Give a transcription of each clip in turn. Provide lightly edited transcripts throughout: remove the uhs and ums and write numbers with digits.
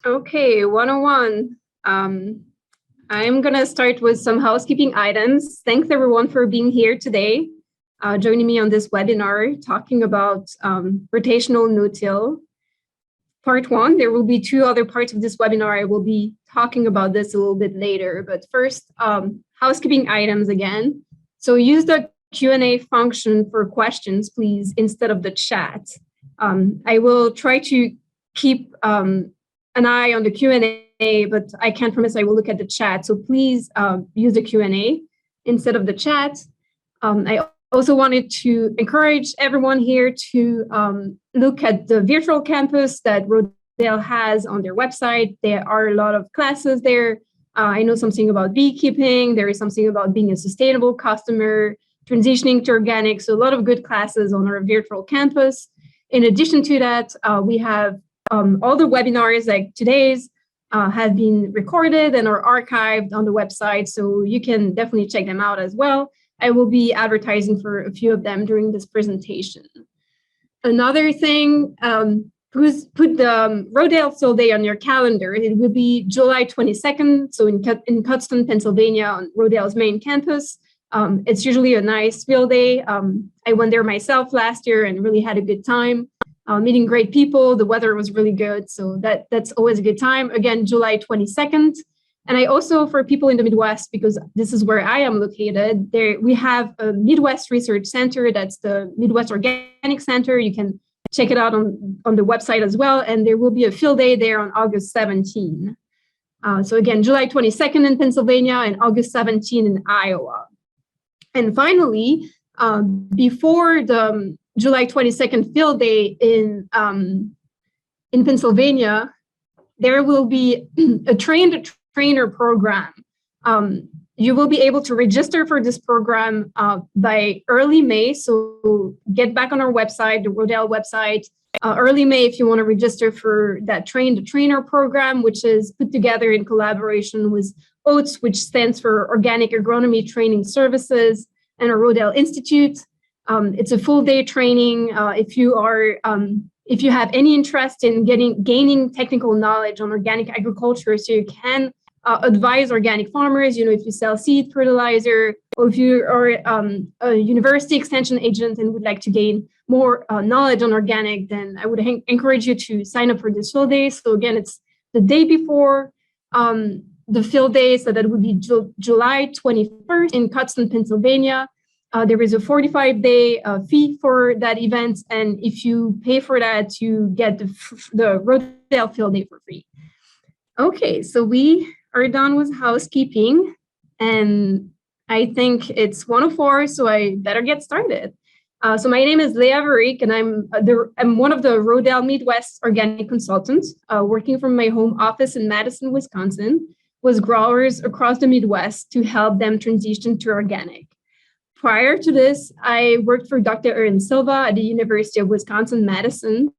Okay, 101. I'm going to start with some housekeeping items. Thanks everyone for being here today, joining me on this webinar talking about rotational no-till. Part one, there will be two other parts of this webinar. I will be talking about this a little bit later, but first, housekeeping items again. So use the Q&A function for questions, please, instead of the chat. I will try to keep an eye on the Q&A, but I can't promise I will look at the chat. So please use the Q&A instead of the chat. I also wanted to encourage everyone here to look at the virtual campus that Rodale has on their website. There are a lot of classes there. I know something about beekeeping. There is something about being a sustainable customer, transitioning to organic. So a lot of good classes on our virtual campus. In addition to that, we have all the webinars like today's have been recorded and are archived on the website. So you can definitely check them out as well. I will be advertising for a few of them during this presentation. Another thing, put the Rodale Field Day on your calendar. It will be July 22nd, so in Cudston, Pennsylvania, on Rodale's main campus. It's usually a nice field day. I went there myself last year and really had a good time, meeting great people. The weather was really good, so that's always a good time. Again, July 22nd. And I also, for people in the Midwest, because this is where I am located, we have a Midwest Research Center. That's the Midwest Organic Center. You can check it out on the website as well. And there will be a field day there on August 17. So again, July 22nd in Pennsylvania and August 17 in Iowa. And finally, before the July 22nd field day in Pennsylvania, there will be a trainer program. You will be able to register for this program by early May. So get back on our website, the Rodale website, early May if you want to register for that Train the Trainer program, which is put together in collaboration with OATS, which stands for Organic Agronomy Training Services, and our Rodale Institute. It's a full day training. If you have any interest in gaining technical knowledge on organic agriculture, so you can advise organic farmers, if you sell seed fertilizer, or if you are a university extension agent and would like to gain more knowledge on organic, then I would encourage you to sign up for this field day. So again, it's the day before the field day, so that would be July 21st in Cudston, Pennsylvania. There is a 45-day fee for that event, and if you pay for that, you get the Rodale Field Day for free. Okay, so we are done with housekeeping, and I think it's 1:04, so I better get started. So my name is Léa Vereecke, and I'm one of the Rodale Midwest organic consultants, working from my home office in Madison, Wisconsin, with growers across the Midwest to help them transition to organic. Prior to this, I worked for Dr. Erin Silva at the University of Wisconsin-Madison.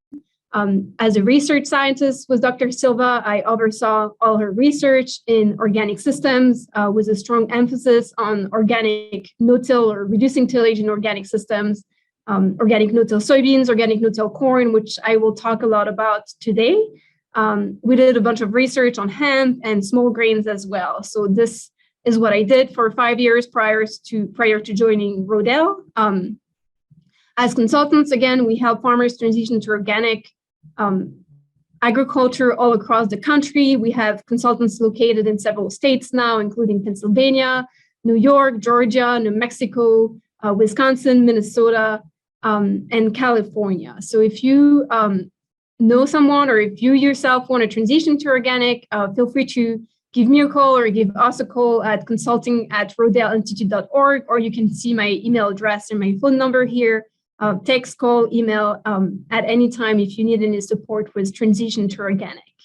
As a research scientist with Dr. Silva, I oversaw all her research in organic systems with a strong emphasis on organic no-till or reducing tillage in organic systems, organic no-till soybeans, organic no-till corn, which I will talk a lot about today. We did a bunch of research on hemp and small grains as well. So this is what I did for 5 years prior to joining Rodale. As consultants, again, we help farmers transition to organic agriculture all across the country. We have consultants located in several states now, including Pennsylvania, New York, Georgia, New Mexico, Wisconsin, Minnesota, and California. So if you know someone, or if you yourself want to transition to organic, feel free to give me a call or give us a call at consulting@rodeleinstitute.org, or you can see my email address and my phone number here. Text, call, email at any time if you need any support with transition to organic.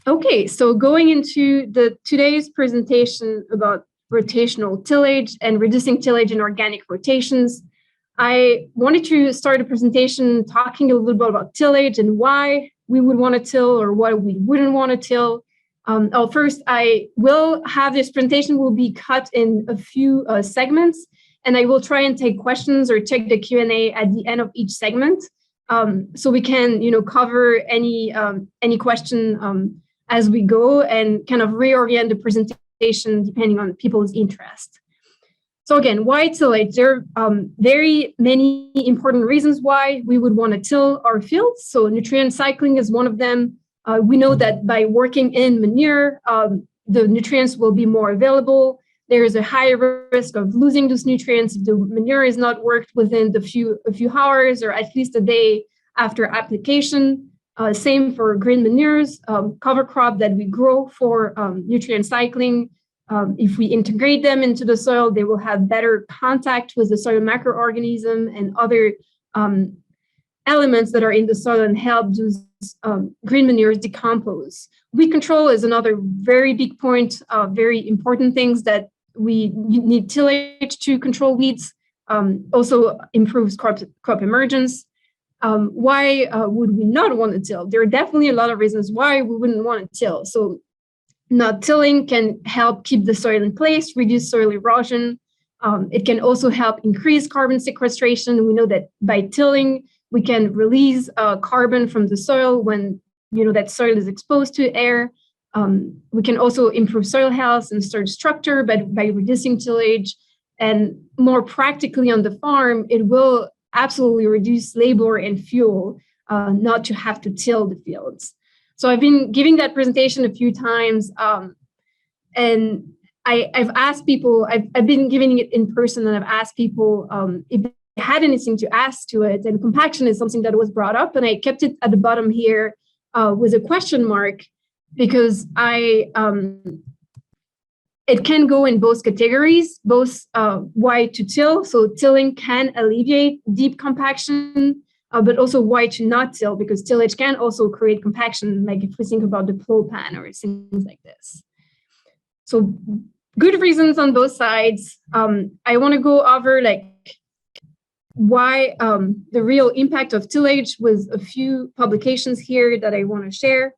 Okay, so going into today's presentation about rotational tillage and reducing tillage in organic rotations, I wanted to start a presentation talking a little bit about tillage and why we would want to till or what we wouldn't want to till. First, I will have this presentation will be cut in a few segments, and I will try and take questions or check the Q&A at the end of each segment. So we can, cover any question as we go and kind of reorient the presentation depending on people's interest. So again, why tillage? There are very many important reasons why we would want to till our fields. So nutrient cycling is one of them. We know that by working in manure, the nutrients will be more available. There is a higher risk of losing those nutrients if the manure is not worked within a few hours or at least a day after application. Same for green manures, cover crop that we grow for nutrient cycling. If we integrate them into the soil, they will have better contact with the soil microorganism and other elements that are in the soil and help those green manures decompose. Weed control is another very big point, very important things that we need tillage to control weeds, also improves crop emergence. Why would we not want to till? There are definitely a lot of reasons why we wouldn't want to till. So not tilling can help keep the soil in place, reduce soil erosion. It can also help increase carbon sequestration. We know that by tilling, we can release carbon from the soil when that soil is exposed to air. We can also improve soil health and soil structure by reducing tillage. And more practically on the farm, it will absolutely reduce labor and fuel not to have to till the fields. So I've been giving that presentation a few times, and I've asked people, I've been giving it in person, and I've asked people if they had anything to ask to it. And compaction is something that was brought up, and I kept it at the bottom here with a question mark because it can go in both categories, both why to till. So tilling can alleviate deep compaction, but also why to not till, because tillage can also create compaction, like if we think about the plow pan or things like this. So good reasons on both sides. I want to go over why the real impact of tillage with a few publications here that I want to share.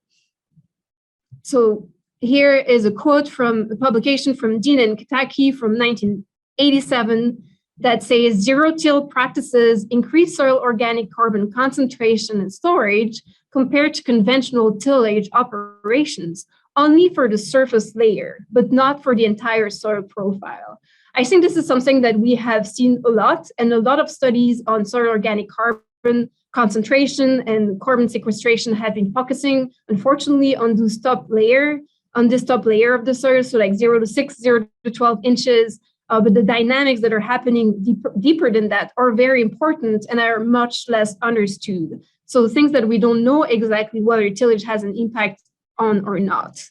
So here is a quote from a publication from Dean and Kitaki from 1987 that says zero-till practices increase soil organic carbon concentration and storage compared to conventional tillage operations only for the surface layer, but not for the entire soil profile. I think this is something that we have seen a lot, and a lot of studies on soil organic carbon concentration and carbon sequestration have been focusing, unfortunately, on this top layer of the soil, so like 0 to 6, 0 to 12 inches. But the dynamics that are happening deeper than that are very important and are much less understood. So things that we don't know exactly whether tillage has an impact on or not.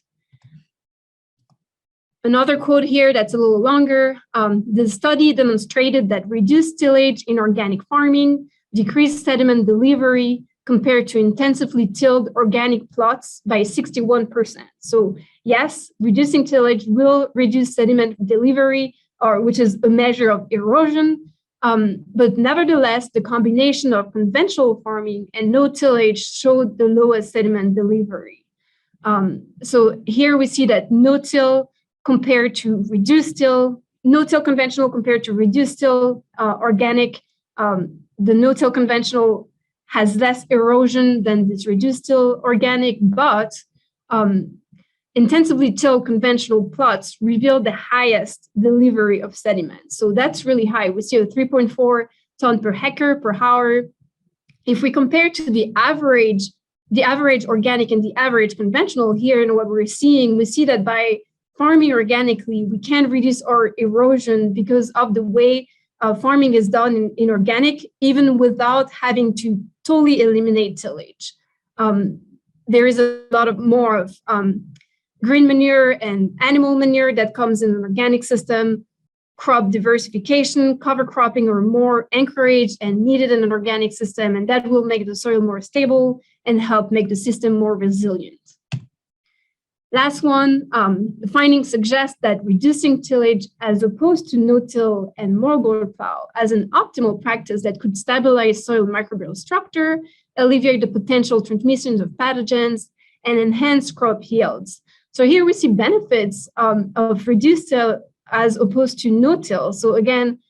Another quote here that's a little longer. The study demonstrated that reduced tillage in organic farming decreased sediment delivery compared to intensively tilled organic plots by 61%. So yes, reducing tillage will reduce sediment delivery, which is a measure of erosion. But nevertheless, the combination of conventional farming and no tillage showed the lowest sediment delivery. So here we see that no-till compared to reduced till, no-till conventional compared to reduced till organic. The no-till conventional has less erosion than this reduced till organic, but intensively tilled conventional plots reveal the highest delivery of sediment. So that's really high. We see a 3.4 ton per hectare per hour. If we compare to the average organic and the average conventional here, and what we're seeing, we see that by farming organically, we can reduce our erosion because of the way farming is done in organic, even without having to totally eliminate tillage. There is a lot of more of green manure and animal manure that comes in an organic system. Crop diversification, cover cropping are more encouraged and needed in an organic system, and that will make the soil more stable and help make the system more resilient. Last one, the findings suggest that reducing tillage as opposed to no-till and mower plow as an optimal practice that could stabilize soil microbial structure, alleviate the potential transmissions of pathogens, and enhance crop yields. So here we see benefits of reduced till as opposed to no-till. So again,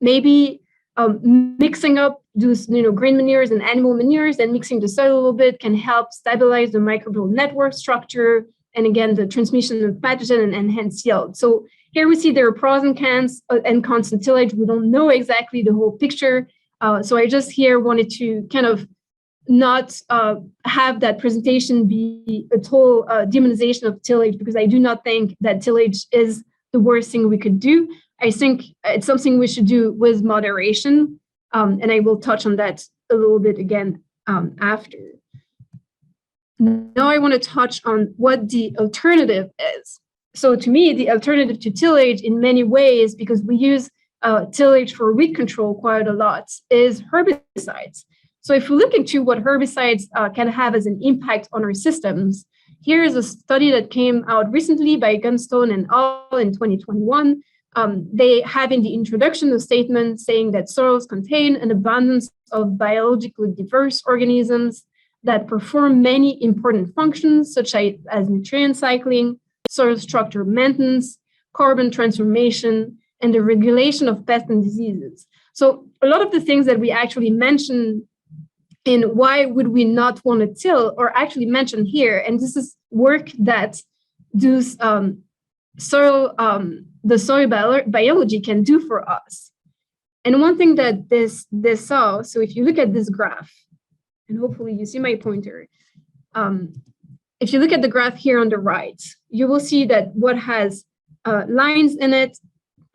maybe Mixing up those, grain manures and animal manures and mixing the soil a little bit can help stabilize the microbial network structure, and again, the transmission of pathogen and enhance yield. So here we see there are pros and cons in tillage. We don't know exactly the whole picture. So I just here wanted to kind of not have that presentation be a total demonization of tillage, because I do not think that tillage is the worst thing we could do. I think it's something we should do with moderation, and I will touch on that a little bit again after. Now I want to touch on what the alternative is. So to me, the alternative to tillage in many ways, because we use tillage for weed control quite a lot, is herbicides. So if we look into what herbicides can have as an impact on our systems, here is a study that came out recently by Gunstone and al. In 2021. They have in the introduction a statement saying that soils contain an abundance of biologically diverse organisms that perform many important functions, such as nutrient cycling, soil structure maintenance, carbon transformation, and the regulation of pests and diseases. So a lot of the things that we actually mentioned in why would we not want to till are actually mentioned here. And this is work that does the soil biology can do for us. And one thing that this saw, so if you look at this graph, and hopefully you see my pointer, if you look at the graph here on the right, you will see that what has lines in it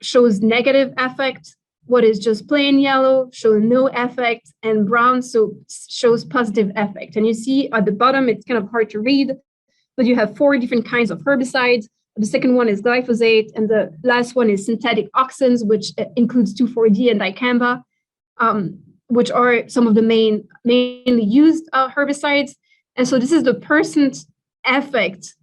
shows negative effect, what is just plain yellow shows no effect, and brown shows positive effect. And you see at the bottom, it's kind of hard to read, but you have 4 different kinds of herbicides. The second one is glyphosate, and the last one is synthetic auxins, which includes 2,4-D and dicamba, which are some of the mainly used herbicides. And so this is the percent effect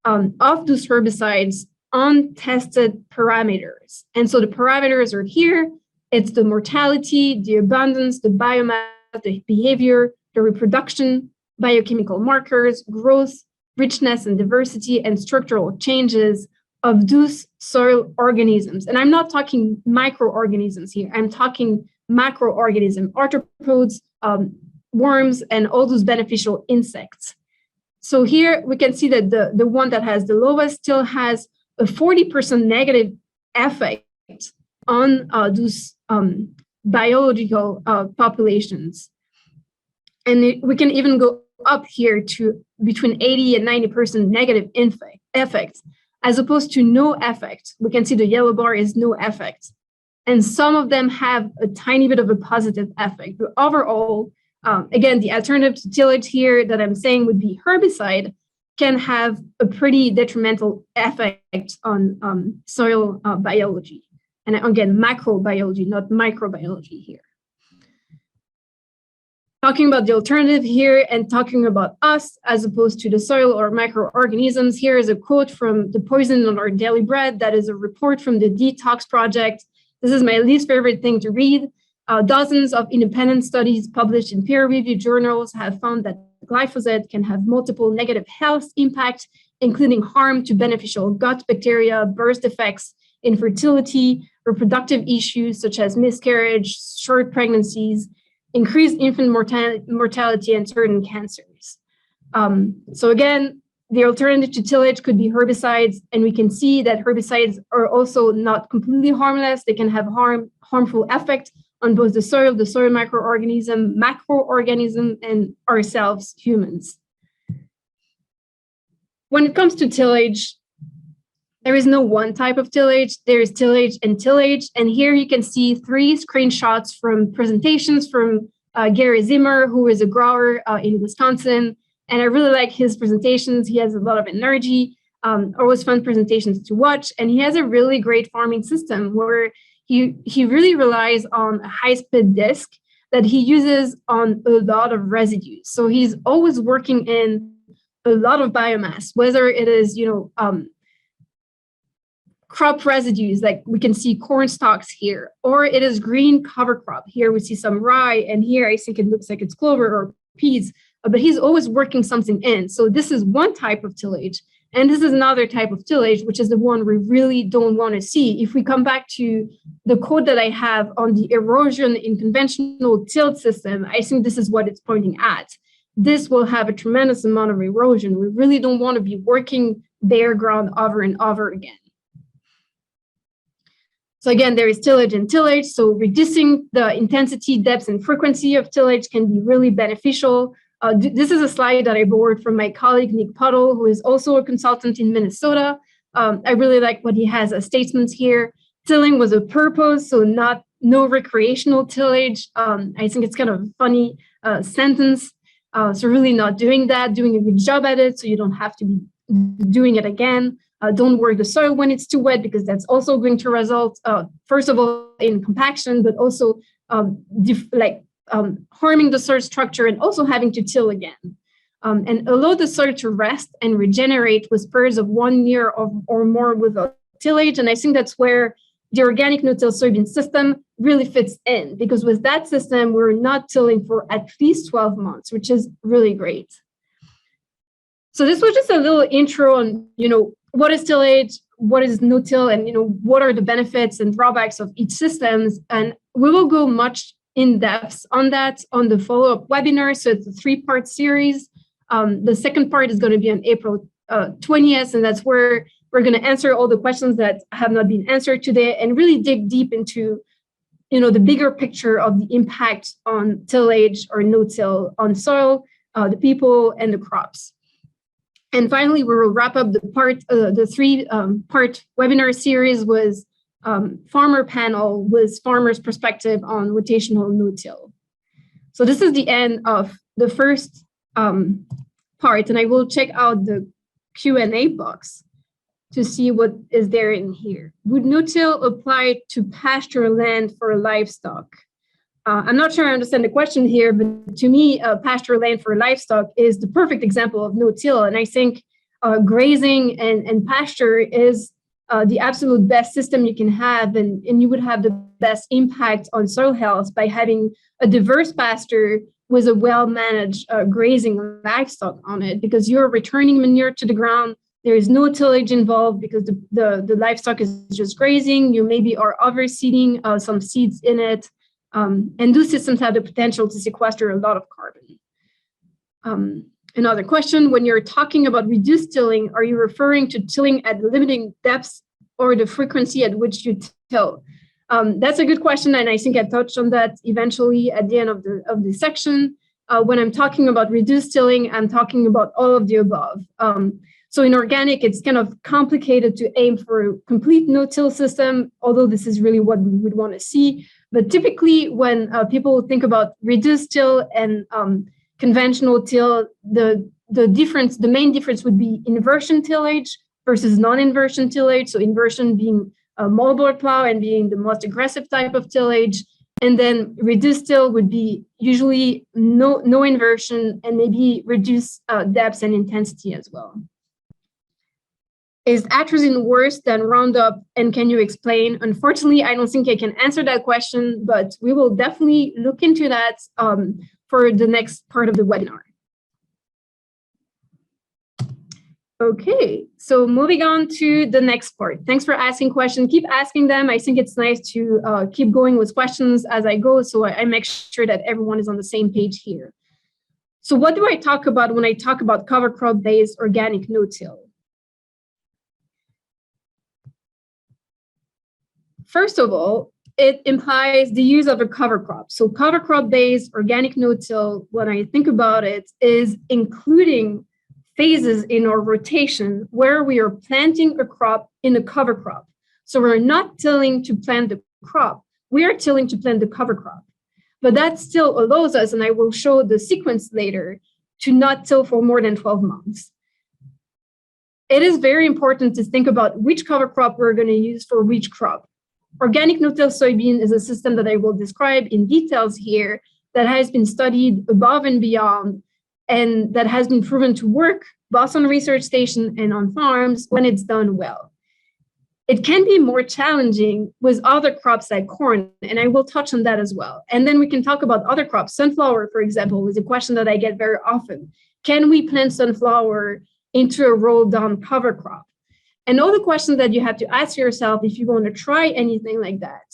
of those herbicides on tested parameters. And so the parameters are here. It's the mortality, the abundance, the biomass, the behavior, the reproduction, biochemical markers, growth, richness and diversity, and structural changes of those soil organisms. And I'm not talking microorganisms here. I'm talking macroorganisms, arthropods, worms, and all those beneficial insects. So here we can see that the one that has the lowest still has a 40% negative effect on those biological populations. And we can even go up here to between 80 and 90% negative effect, as opposed to no effect. We can see the yellow bar is no effect. And some of them have a tiny bit of a positive effect. But overall, again, the alternative to tillage here that I'm saying would be herbicide can have a pretty detrimental effect on soil biology. And again, macrobiology, not microbiology here. Talking about the alternative here and talking about us as opposed to the soil or microorganisms, here is a quote from The Poison on Our Daily Bread. That is a report from the Detox Project. This is my least favorite thing to read. Dozens of independent studies published in peer-reviewed journals have found that glyphosate can have multiple negative health impacts, including harm to beneficial gut bacteria, birth defects, infertility, reproductive issues such as miscarriage, short pregnancies, increased infant mortality, and certain cancers. So again, the alternative to tillage could be herbicides, and we can see that herbicides are also not completely harmless. They can have harmful effect on both the soil microorganism, macroorganism, and ourselves, humans. When it comes to tillage, there is no one type of tillage. There is tillage. And here you can see 3 screenshots from presentations from Gary Zimmer, who is a grower in Wisconsin. And I really like his presentations. He has a lot of energy, always fun presentations to watch. And he has a really great farming system where he really relies on a high-speed disc that he uses on a lot of residues. So he's always working in a lot of biomass, whether it is, crop residues, like we can see corn stalks here, or it is green cover crop. Here we see some rye, and here I think it looks like it's clover or peas, but he's always working something in. So this is one type of tillage. And this is another type of tillage, which is the one we really don't want to see. If we come back to the code that I have on the erosion in conventional tilled system, I think this is what it's pointing at. This will have a tremendous amount of erosion. We really don't want to be working bare ground over and over again. So again, there is tillage and tillage. So reducing the intensity, depth, and frequency of tillage can be really beneficial. This is a slide that I borrowed from my colleague, Nick Puddle, who is also a consultant in Minnesota. I really like what he has as statements here. Tilling was a purpose, so no recreational tillage. I think it's kind of a funny sentence. So really not doing that, doing a good job at it so you don't have to be doing it again. Don't work the soil when it's too wet, because that's also going to result, first of all, in compaction, but also harming the soil structure and also having to till again. And allow the soil to rest and regenerate with periods of 1 year or more without tillage. And I think that's where the organic no-till soybean system really fits in, because with that system, we're not tilling for at least 12 months, which is really great. So this was just a little intro on, what is tillage, what is no-till, and, what are the benefits and drawbacks of each systems. And we will go much in depth on that on the follow-up webinar. So it's a 3-part series. The second part is going to be on April 20th, and that's where we're going to answer all the questions that have not been answered today and really dig deep into, the bigger picture of the impact on tillage or no-till on soil, the people, and the crops. And finally, we will wrap up the 3-part webinar series with farmer panel with farmers' perspective on rotational no-till. So this is the end of the first part, and I will check out the Q&A box to see what is there in here. Would no-till apply to pasture land for livestock? I'm not sure I understand the question here, but to me, pasture land for livestock is the perfect example of no-till. And I think grazing and pasture is the absolute best system you can have, and you would have the best impact on soil health by having a diverse pasture with a well-managed grazing livestock on it, because you're returning manure to the ground. There is no tillage involved because the livestock is just grazing. You maybe are overseeding some seeds in it. And those systems have the potential to sequester a lot of carbon. Another question, when you're talking about reduced tilling, are you referring to tilling at limiting depths or the frequency at which you till? That's a good question, and I think I touched on that eventually at the end of the section. When I'm talking about reduced tilling, I'm talking about all of the above. So in organic, it's kind of complicated to aim for a complete no-till system, although this is really what we would want to see. But typically, when people think about reduced till and conventional till, the main difference would be inversion tillage versus non-inversion tillage. So inversion being a moldboard plow and being the most aggressive type of tillage. And then reduced till would be usually no inversion and maybe reduced depth and intensity as well. Is atrazine worse than Roundup, and can you explain? Unfortunately, I don't think I can answer that question, but we will definitely look into that for the next part of the webinar. Okay, so moving on to the next part. Thanks for asking questions. Keep asking them. I think it's nice to keep going with questions as I go, so I make sure that everyone is on the same page here. So what do I talk about when I talk about cover crop-based organic no-till? First of all, it implies the use of a cover crop. So cover crop-based organic no-till, when I think about it, is including phases in our rotation where we are planting a crop in a cover crop. So we're not tilling to plant the crop, we are tilling to plant the cover crop. But that still allows us, and I will show the sequence later, to not till for more than 12 months. It is very important to think about which cover crop we're going to use for which crop. Organic no-till soybean is a system that I will describe in details here that has been studied above and beyond, and that has been proven to work both on research station and on farms when it's done well. It can be more challenging with other crops like corn, and I will touch on that as well. And then we can talk about other crops. Sunflower, for example, is a question that I get very often. Can we plant sunflower into a rolled down cover crop. And all the questions that you have to ask yourself if you want to try anything like that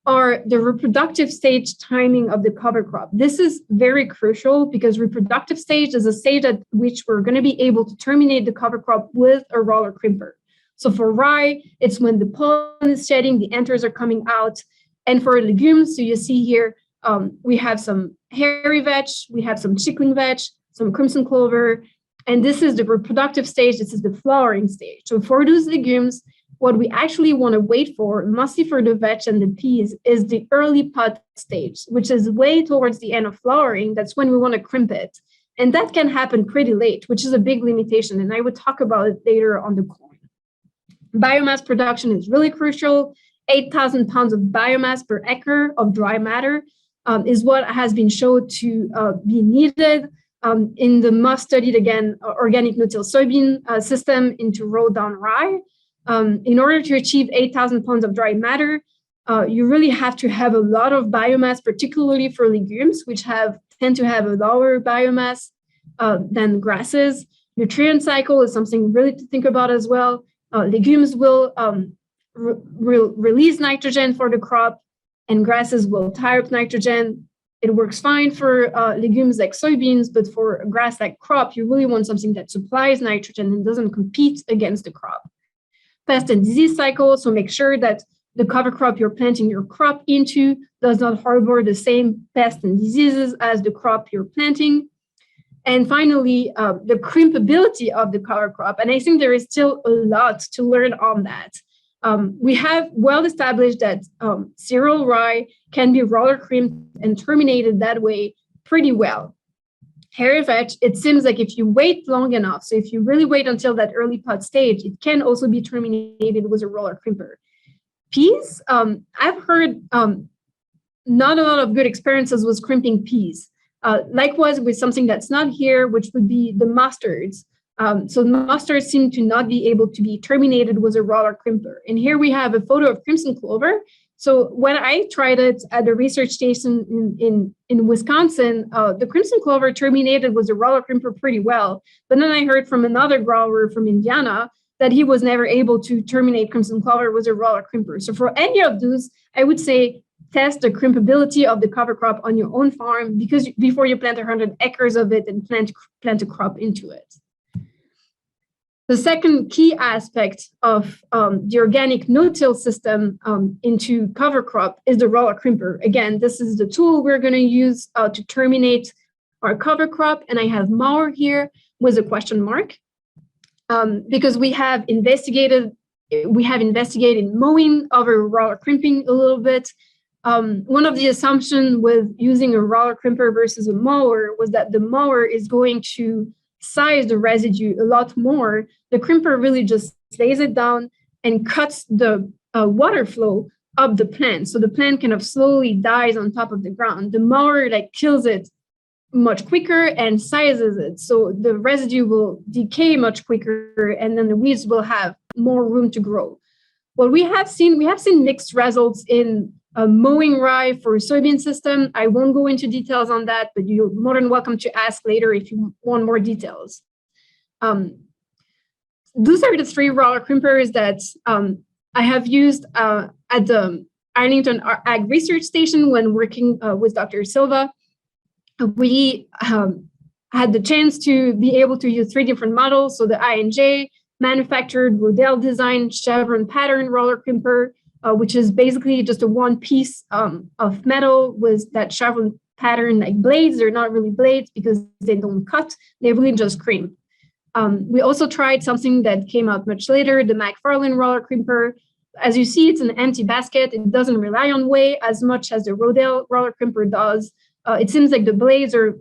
are the reproductive stage timing of the cover crop. This is very crucial because reproductive stage is a stage at which we're going to be able to terminate the cover crop with a roller crimper. So for rye, it's when the pollen is shedding, the anthers are coming out. And for legumes, so you see here, we have some hairy vetch, we have some chickling vetch, some crimson clover, and this is the reproductive stage, this is the flowering stage. So for those legumes, what we actually want to wait for, mostly for the vetch and the peas, is the early pod stage, which is way towards the end of flowering. That's when we want to crimp it. And that can happen pretty late, which is a big limitation. And I would talk about it later on the corn. Biomass production is really crucial. 8,000 pounds of biomass per acre of dry matter is what has been shown to be needed in the most studied, again, organic no-till soybean system into rolled down rye. In order to achieve 8,000 pounds of dry matter, you really have to have a lot of biomass, particularly for legumes, which tend to have a lower biomass than grasses. Nutrient cycle is something really to think about as well. Legumes will release nitrogen for the crop, and grasses will tie up nitrogen. It works fine for legumes like soybeans, but for a grass like crop, you really want something that supplies nitrogen and doesn't compete against the crop. Pest and disease cycle, so make sure that the cover crop you're planting your crop into does not harbor the same pests and diseases as the crop you're planting. And finally, the crimpability of the cover crop. And I think there is still a lot to learn on that. We have well established that cereal rye can be roller crimped and terminated that way pretty well. Hairy vetch, it seems like if you wait long enough, so if you really wait until that early pod stage, it can also be terminated with a roller crimper. Peas, I've heard not a lot of good experiences with crimping peas. Likewise with something that's not here, which would be the mustards. So the mustards seem to not be able to be terminated with a roller crimper. And here we have a photo of crimson clover. So when I tried it at the research station in Wisconsin, the crimson clover terminated with a roller crimper pretty well. But then I heard from another grower from Indiana that he was never able to terminate crimson clover with a roller crimper. So for any of those, I would say test the crimpability of the cover crop on your own farm before you plant 100 acres of it and plant a crop into it. The second key aspect of the organic no-till system into cover crop is the roller crimper. Again, this is the tool we're going to use to terminate our cover crop. And I have more here with a question mark because we have investigated mowing over roller crimping a little bit. One of the assumptions with using a roller crimper versus a mower was that the mower is going to size the residue a lot more. The crimper really just lays it down and cuts the water flow up the plant. So the plant kind of slowly dies on top of the ground. The mower kills it much quicker and sizes it. So the residue will decay much quicker and then the weeds will have more room to grow. What we have seen mixed results in mowing rye for a soybean system. I won't go into details on that, but you're more than welcome to ask later if you want more details. Those are the three roller crimpers that I have used at the Arlington Ag Research Station when working with Dr. Silva. We had the chance to be able to use three different models. So the Inj manufactured Rodale design chevron pattern roller crimper, which is basically just a one piece of metal with that chevron pattern like blades. They're not really blades because they don't cut. They really just crimp. We also tried something that came out much later, the McFarlane roller crimper. As you see, it's an empty basket. It doesn't rely on weight as much as the Rodale roller crimper does. It seems like the blades are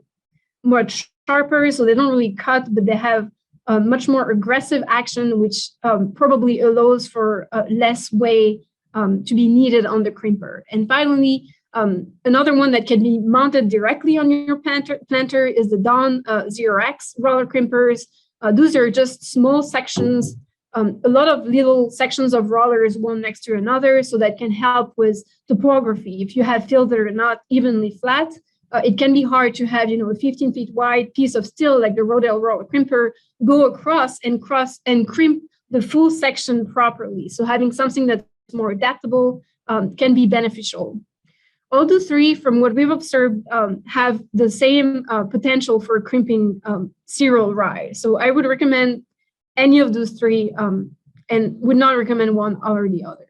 much sharper, so they don't really cut, but they have much more aggressive action, which probably allows for less weight to be needed on the crimper. And finally, another one that can be mounted directly on your planter is the Dawn 0X roller crimpers. Those are just small sections, a lot of little sections of rollers one next to another, so that can help with topography. If you have fields that are not evenly flat, it can be hard to have, a 15 feet wide piece of steel like the Roller Crimper go across and crimp the full section properly. So having something that's more adaptable can be beneficial. All the three, from what we've observed, have the same potential for crimping cereal rye. So I would recommend any of those three and would not recommend one over the other.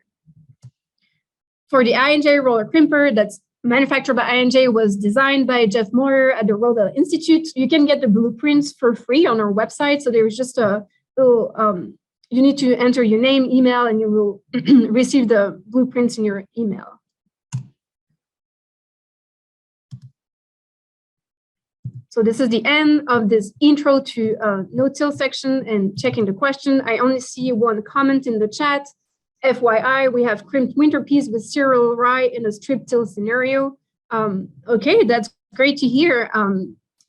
For the Inj Roller Crimper, that's manufactured by Inj, was designed by Jeff Moyer at the Rodale Institute. You can get the blueprints for free on our website. So there's just a little, you need to enter your name, email, and you will receive the blueprints in your email. So this is the end of this intro to no-till section and checking the question. I only see one comment in the chat. FYI, we have crimped winter peas with cereal rye in a strip till scenario. Okay, that's great to hear.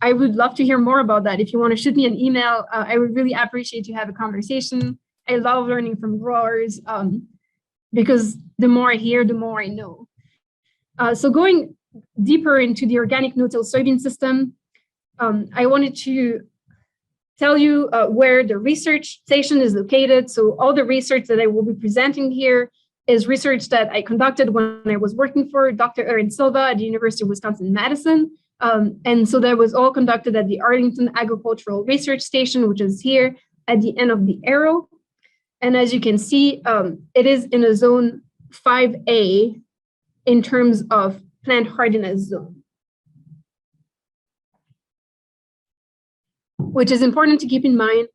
I would love to hear more about that. If you want to shoot me an email, I would really appreciate to have a conversation. I love learning from growers because the more I hear, the more I know. So going deeper into the organic no-till soybean system, I wanted to tell you where the research station is located. So all the research that I will be presenting here is research that I conducted when I was working for Dr. Erin Silva at the University of Wisconsin-Madison. And so that was all conducted at the Arlington Agricultural Research Station, which is here at the end of the arrow. And as you can see, it is in a zone 5A in terms of plant hardiness zone, which is important to keep in mind.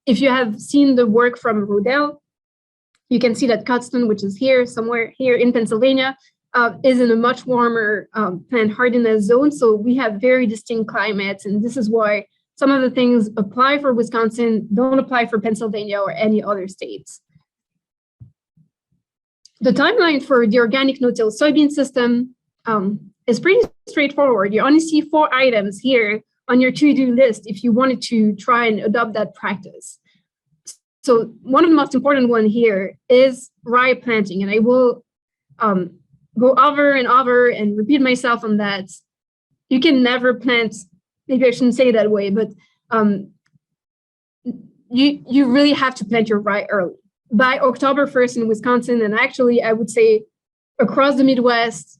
If you have seen the work from Rodale, you can see that Cudston, which is here, somewhere here in Pennsylvania, is in a much warmer plant hardiness zone. So we have very distinct climates, and this is why some of the things apply for Wisconsin don't apply for Pennsylvania or any other states. The timeline for the organic no-till soybean system is pretty straightforward. You only see 4 items here on your to-do list if you wanted to try and adopt that practice. So one of the most important one here is rye planting, and I will go over and over and repeat myself on that. You can never plant, maybe I shouldn't say it that way, but you really have to plant your rye early. By October 1st in Wisconsin, and actually I would say across the Midwest,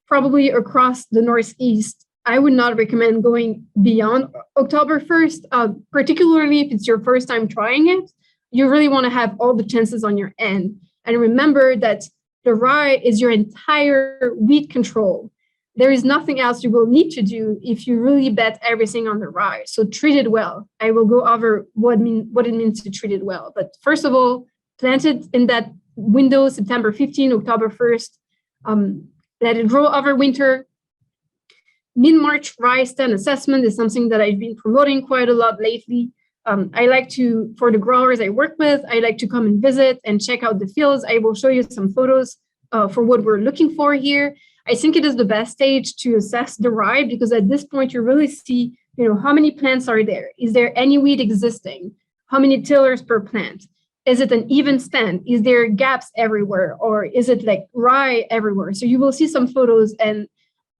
probably across the Northeast, I would not recommend going beyond October 1st, particularly if it's your first time trying it. You really want to have all the chances on your end. And remember that the rye is your entire weed control. There is nothing else you will need to do if you really bet everything on the rye. So treat it well. I will go over what it means to treat it well. But first of all, plant it in that window, September 15, October 1st. Let it grow over winter. Mid-March rye stand assessment is something that I've been promoting quite a lot lately. I like to, for the growers I work with, I like to come and visit and check out the fields. I will show you some photos for what we're looking for here. I think it is the best stage to assess the rye because at this point you really see, how many plants are there? Is there any weed existing? How many tillers per plant? Is it an even stand? Is there gaps everywhere? Or is it like rye everywhere? So you will see some photos, and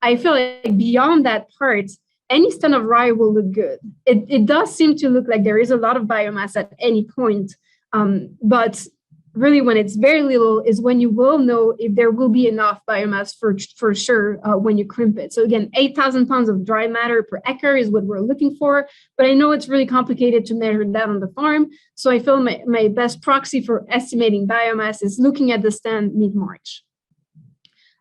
I feel like beyond that part, any stand of rye will look good. It does seem to look like there is a lot of biomass at any point, but really when it's very little is when you will know if there will be enough biomass for sure when you crimp it. So again, 8,000 pounds of dry matter per acre is what we're looking for, but I know it's really complicated to measure that on the farm. So I feel my best proxy for estimating biomass is looking at the stand mid-March.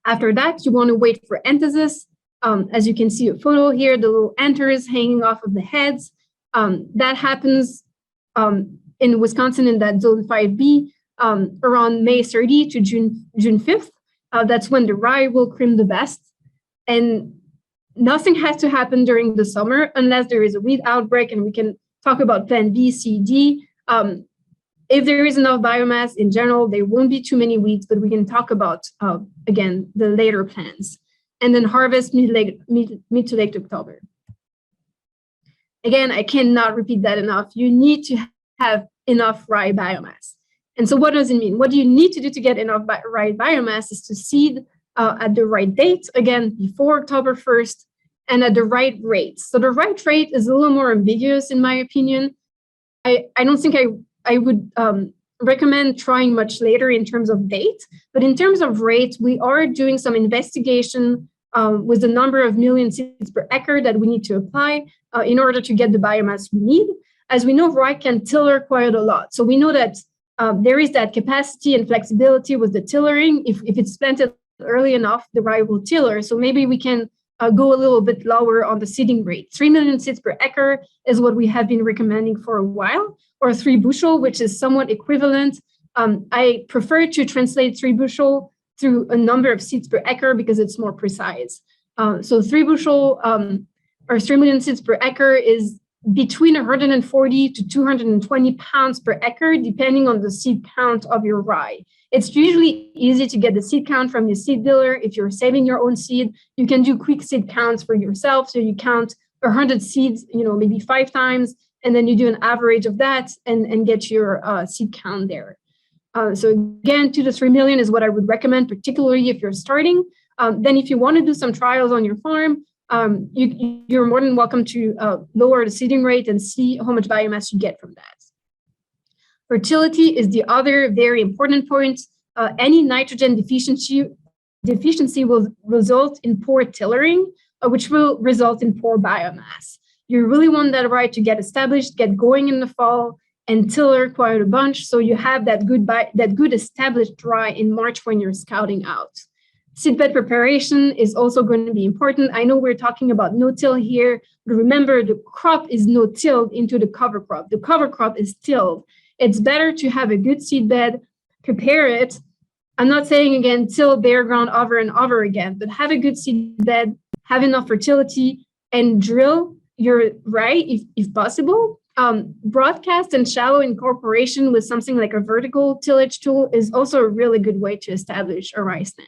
After that, you want to wait for enthesis. As you can see a photo here, the little anthers hanging off of the heads. That happens in Wisconsin in that zone 5B around May 30 to June 5th. That's when the rye will crimp the best. And nothing has to happen during the summer unless there is a weed outbreak, and we can talk about plan B, C, D. If there is enough biomass in general, there won't be too many weeds, but we can talk about, again, the later plans. And then harvest mid to late October. Again, I cannot repeat that enough. You need to have enough rye biomass. And so what does it mean? What do you need to do to get enough rye biomass is to seed at the right date, again, before October 1st, and at the right rate. So the right rate is a little more ambiguous in my opinion. I don't think I would recommend trying much later in terms of date, but in terms of rate, we are doing some investigation with the number of million seeds per acre that we need to apply in order to get the biomass we need. As we know, rye can tiller quite a lot. So we know that there is that capacity and flexibility with the tillering. If it's planted early enough, the rye will tiller. So maybe we can go a little bit lower on the seeding rate. 3 million seeds per acre is what we have been recommending for a while, or 3 bushel, which is somewhat equivalent. I prefer to translate 3 bushel through a number of seeds per acre because it's more precise. So 3 bushel or 3 million seeds per acre is between 140 to 220 pounds per acre, depending on the seed count of your rye. It's usually easy to get the seed count from your seed dealer. If you're saving your own seed, you can do quick seed counts for yourself. So you count 100 seeds, maybe 5 times, and then you do an average of that and get your seed count there. So again, 2 to 3 million is what I would recommend, particularly if you're starting. Then if you want to do some trials on your farm, you're more than welcome to lower the seeding rate and see how much biomass you get from that. Fertility is the other very important point. Any nitrogen deficiency will result in poor tillering, which will result in poor biomass. You really want that rye to get established, get going in the fall, and tiller quite a bunch, so you have that good established rye in March when you're scouting out. Seedbed preparation is also going to be important. I know we're talking about no-till here, but remember the crop is no-tilled into the cover crop. The cover crop is tilled. It's better to have a good seedbed, prepare it. I'm not saying again, till bare ground over and over again, but have a good seedbed, have enough fertility, and drill your rye if possible. Broadcast and shallow incorporation with something like a vertical tillage tool is also a really good way to establish a rye stand.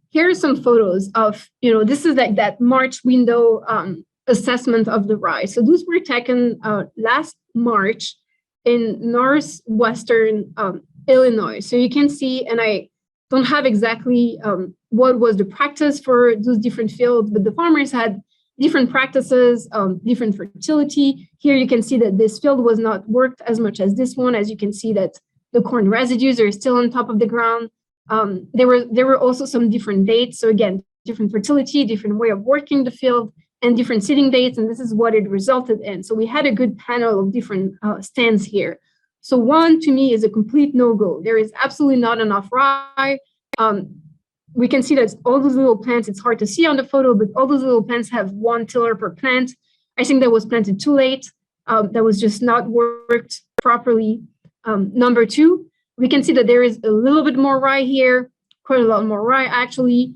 Here are some photos of, this is like that March window assessment of the rye. So those were taken last March in northwestern Illinois. So you can see, and I don't have exactly what was the practice for those different fields, but the farmers had different practices, different fertility. Here you can see that this field was not worked as much as this one. As you can see that the corn residues are still on top of the ground. There were also some different dates. So again, different fertility, different way of working the field, and different seeding dates, and this is what it resulted in. So we had a good panel of different stands here. So 1, to me, is a complete no-go. There is absolutely not enough rye. We can see that all those little plants, it's hard to see on the photo, but all those little plants have 1 tiller per plant. I think that was planted too late. That was just not worked properly. Number 2, we can see that there is a little bit more rye here, quite a lot more rye actually.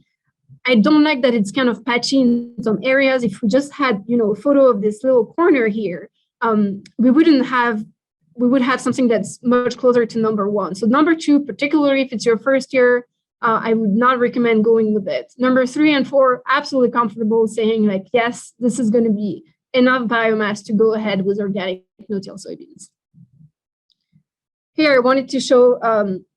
I don't like that it's kind of patchy in some areas. If we just had, a photo of this little corner here, we would have something that's much closer to number 1. So number 2, particularly if it's your first year, I would not recommend going with it. Number 3 and 4, absolutely comfortable saying like, yes, this is going to be enough biomass to go ahead with organic no-till soybeans. Here, I wanted to show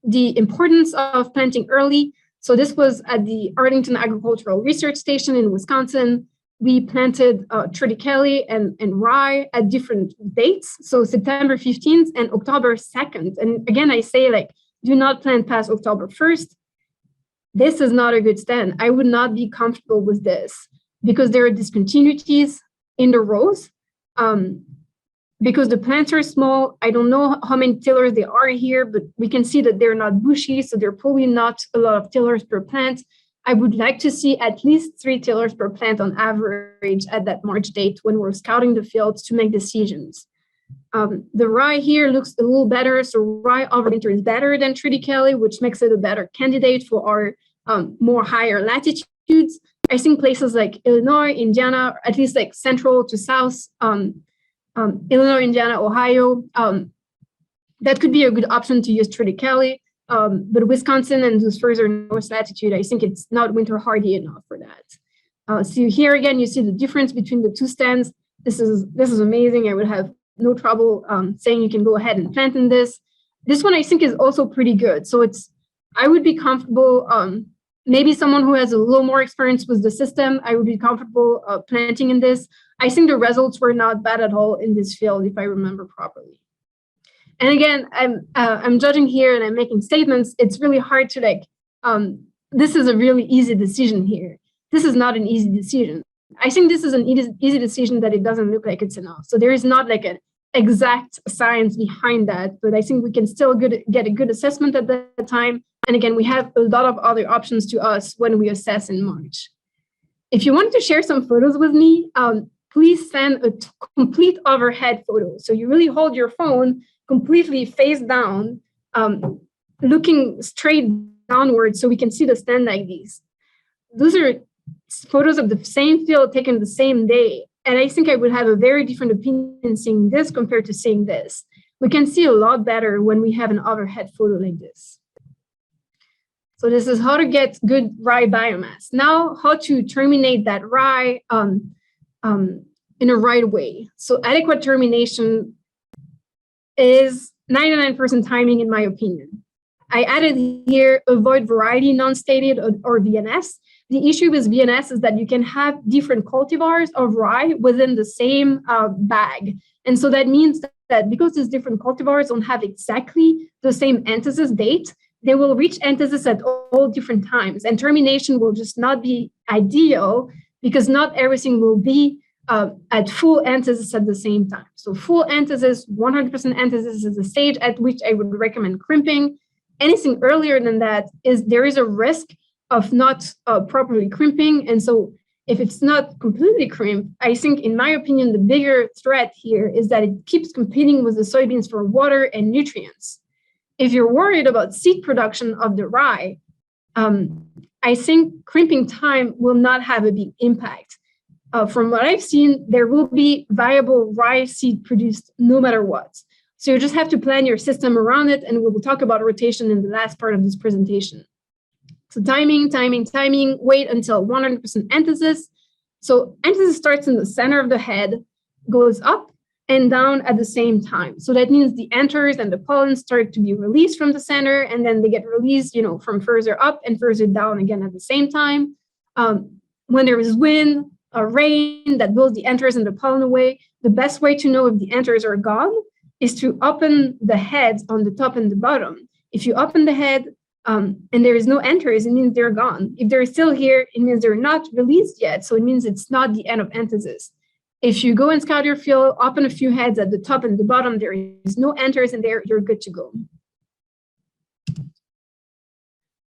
the importance of planting early. So this was at the Arlington Agricultural Research Station in Wisconsin. We planted triticale and rye at different dates. So September 15th and October 2nd. And again, I say like, do not plant past October 1st. This is not a good stand. I would not be comfortable with this because there are discontinuities in the rows. Because the plants are small, I don't know how many tillers there are here, but we can see that they're not bushy, so there are probably not a lot of tillers per plant. I would like to see at least 3 tillers per plant on average at that March date when we're scouting the fields to make decisions. The rye here looks a little better, so rye over winter is better than triticale, which makes it a better candidate for our more higher latitudes. I think places like Illinois, Indiana, at least like central to south, Illinois, Indiana, Ohio, that could be a good option to use triticale, but Wisconsin and those further north latitude, I think it's not winter hardy enough for that. So here again, you see the difference between the 2 stands. This is amazing. I would have no trouble saying you can go ahead and plant in this. This one I think is also pretty good. So I would be comfortable maybe someone who has a little more experience with the system, I would be comfortable planting in this. I think the results were not bad at all in this field, if I remember properly. And again, I'm judging here and I'm making statements. It's really hard to this is a really easy decision here. This is not an easy decision. I think this is an easy decision that it doesn't look like it's enough. So there is not like an exact science behind that, but I think we can still get a good assessment at that time. And again, we have a lot of other options to us when we assess in March. If you want to share some photos with me, please send a complete overhead photo. So you really hold your phone completely face down, looking straight downward so we can see the stand like these. Those are photos of the same field taken the same day. And I think I would have a very different opinion seeing this compared to seeing this. We can see a lot better when we have an overhead photo like this. So this is how to get good rye biomass. Now, how to terminate that rye in a right way. So adequate termination is 99% timing, in my opinion. I added here avoid variety non-stated or VNS. The issue with VNS is that you can have different cultivars of rye within the same bag. And so that means that because these different cultivars don't have exactly the same anthesis date, they will reach anthesis at all different times. And termination will just not be ideal because not everything will be at full anthesis at the same time. So full anthesis, 100% anthesis is the stage at which I would recommend crimping. Anything earlier than that there is a risk of not properly crimping. And so if it's not completely crimped, I think, in my opinion, the bigger threat here is that it keeps competing with the soybeans for water and nutrients. If you're worried about seed production of the rye, I think crimping time will not have a big impact. From what I've seen, there will be viable rye seed produced no matter what. So you just have to plan your system around it, and we will talk about rotation in the last part of this presentation. So timing, wait until 100% anthesis. So anthesis starts in the center of the head, goes up and down at the same time. So that means the anthers and the pollen start to be released from the center, and then they get released, from further up and further down again at the same time. When there is wind, rain that blows the anthers and the pollen away, the best way to know if the anthers are gone is to open the heads on the top and the bottom. If you open the head and there is no anthers, it means they're gone. If they're still here, it means they're not released yet. So it means it's not the end of anthesis. If you go and scout your field, open a few heads at the top and the bottom, there is no anthers in there, you're good to go.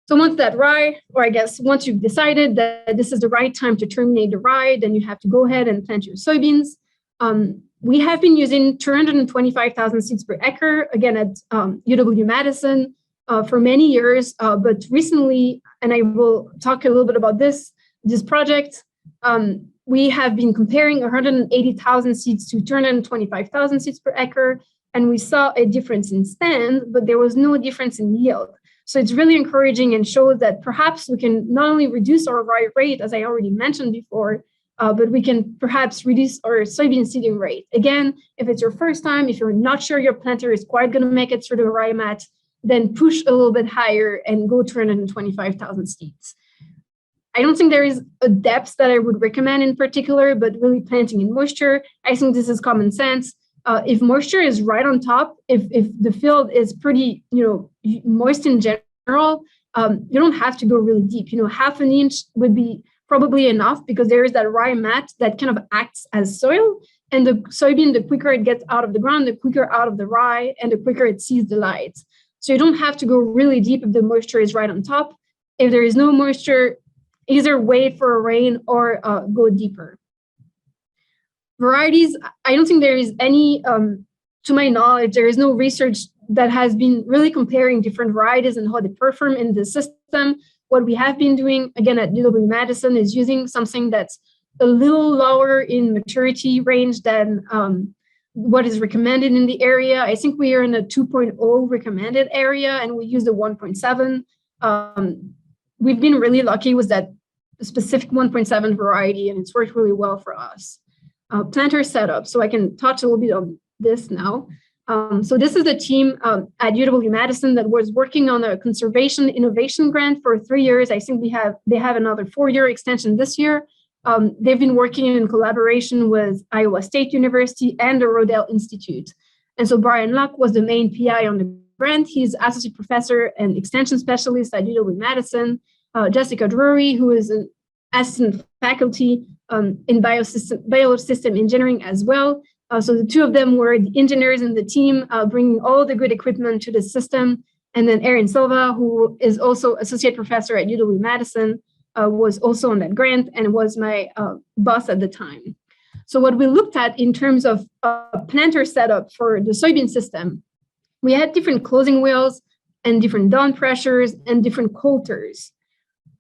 So once that rye, or I guess once you've decided that this is the right time to terminate the rye, then you have to go ahead and plant your soybeans. We have been using 225,000 seeds per acre, again at UW-Madison for many years, but recently, and I will talk a little bit about this project, we have been comparing 180,000 seeds to 225,000 seeds per acre, and we saw a difference in stand, but there was no difference in yield. So it's really encouraging and shows that perhaps we can not only reduce our rye rate, as I already mentioned before, but we can perhaps reduce our soybean seeding rate. Again, if it's your first time, if you're not sure your planter is quite going to make it through the rye mat, then push a little bit higher and go 225,000 seeds. I don't think there is a depth that I would recommend in particular, but really planting in moisture, I think this is common sense. If moisture is right on top, if the field is pretty, moist in general, you don't have to go really deep. Half an inch would be probably enough because there is that rye mat that kind of acts as soil. And the soybean, the quicker it gets out of the ground, the quicker out of the rye, and the quicker it sees the light. So you don't have to go really deep if the moisture is right on top. If there is no moisture, either wait for a rain or go deeper. Varieties, I don't think there is any, to my knowledge, there is no research that has been really comparing different varieties and how they perform in the system. What we have been doing, again, at UW-Madison is using something that's a little lower in maturity range than what is recommended in the area. I think we are in a 2.0 recommended area, and we use the 1.7. We've been really lucky with that specific 1.7 variety, and it's worked really well for us. Planter setup. So I can touch a little bit on this now. So this is a team at UW-Madison that was working on a conservation innovation grant for 3 years. I think they have another 4-year extension this year. They've been working in collaboration with Iowa State University and the Rodale Institute. And so Brian Luck was the main PI on the grant. He's associate professor and extension specialist at UW-Madison. Jessica Drury, who is an assistant faculty in biosystem engineering as well. So the two of them were the engineers in the team, bringing all the good equipment to the system. And then Erin Silva, who is also associate professor at UW-Madison, was also on that grant and was my boss at the time. So what we looked at in terms of planter setup for the soybean system, we had different closing wheels and different down pressures and different coulters.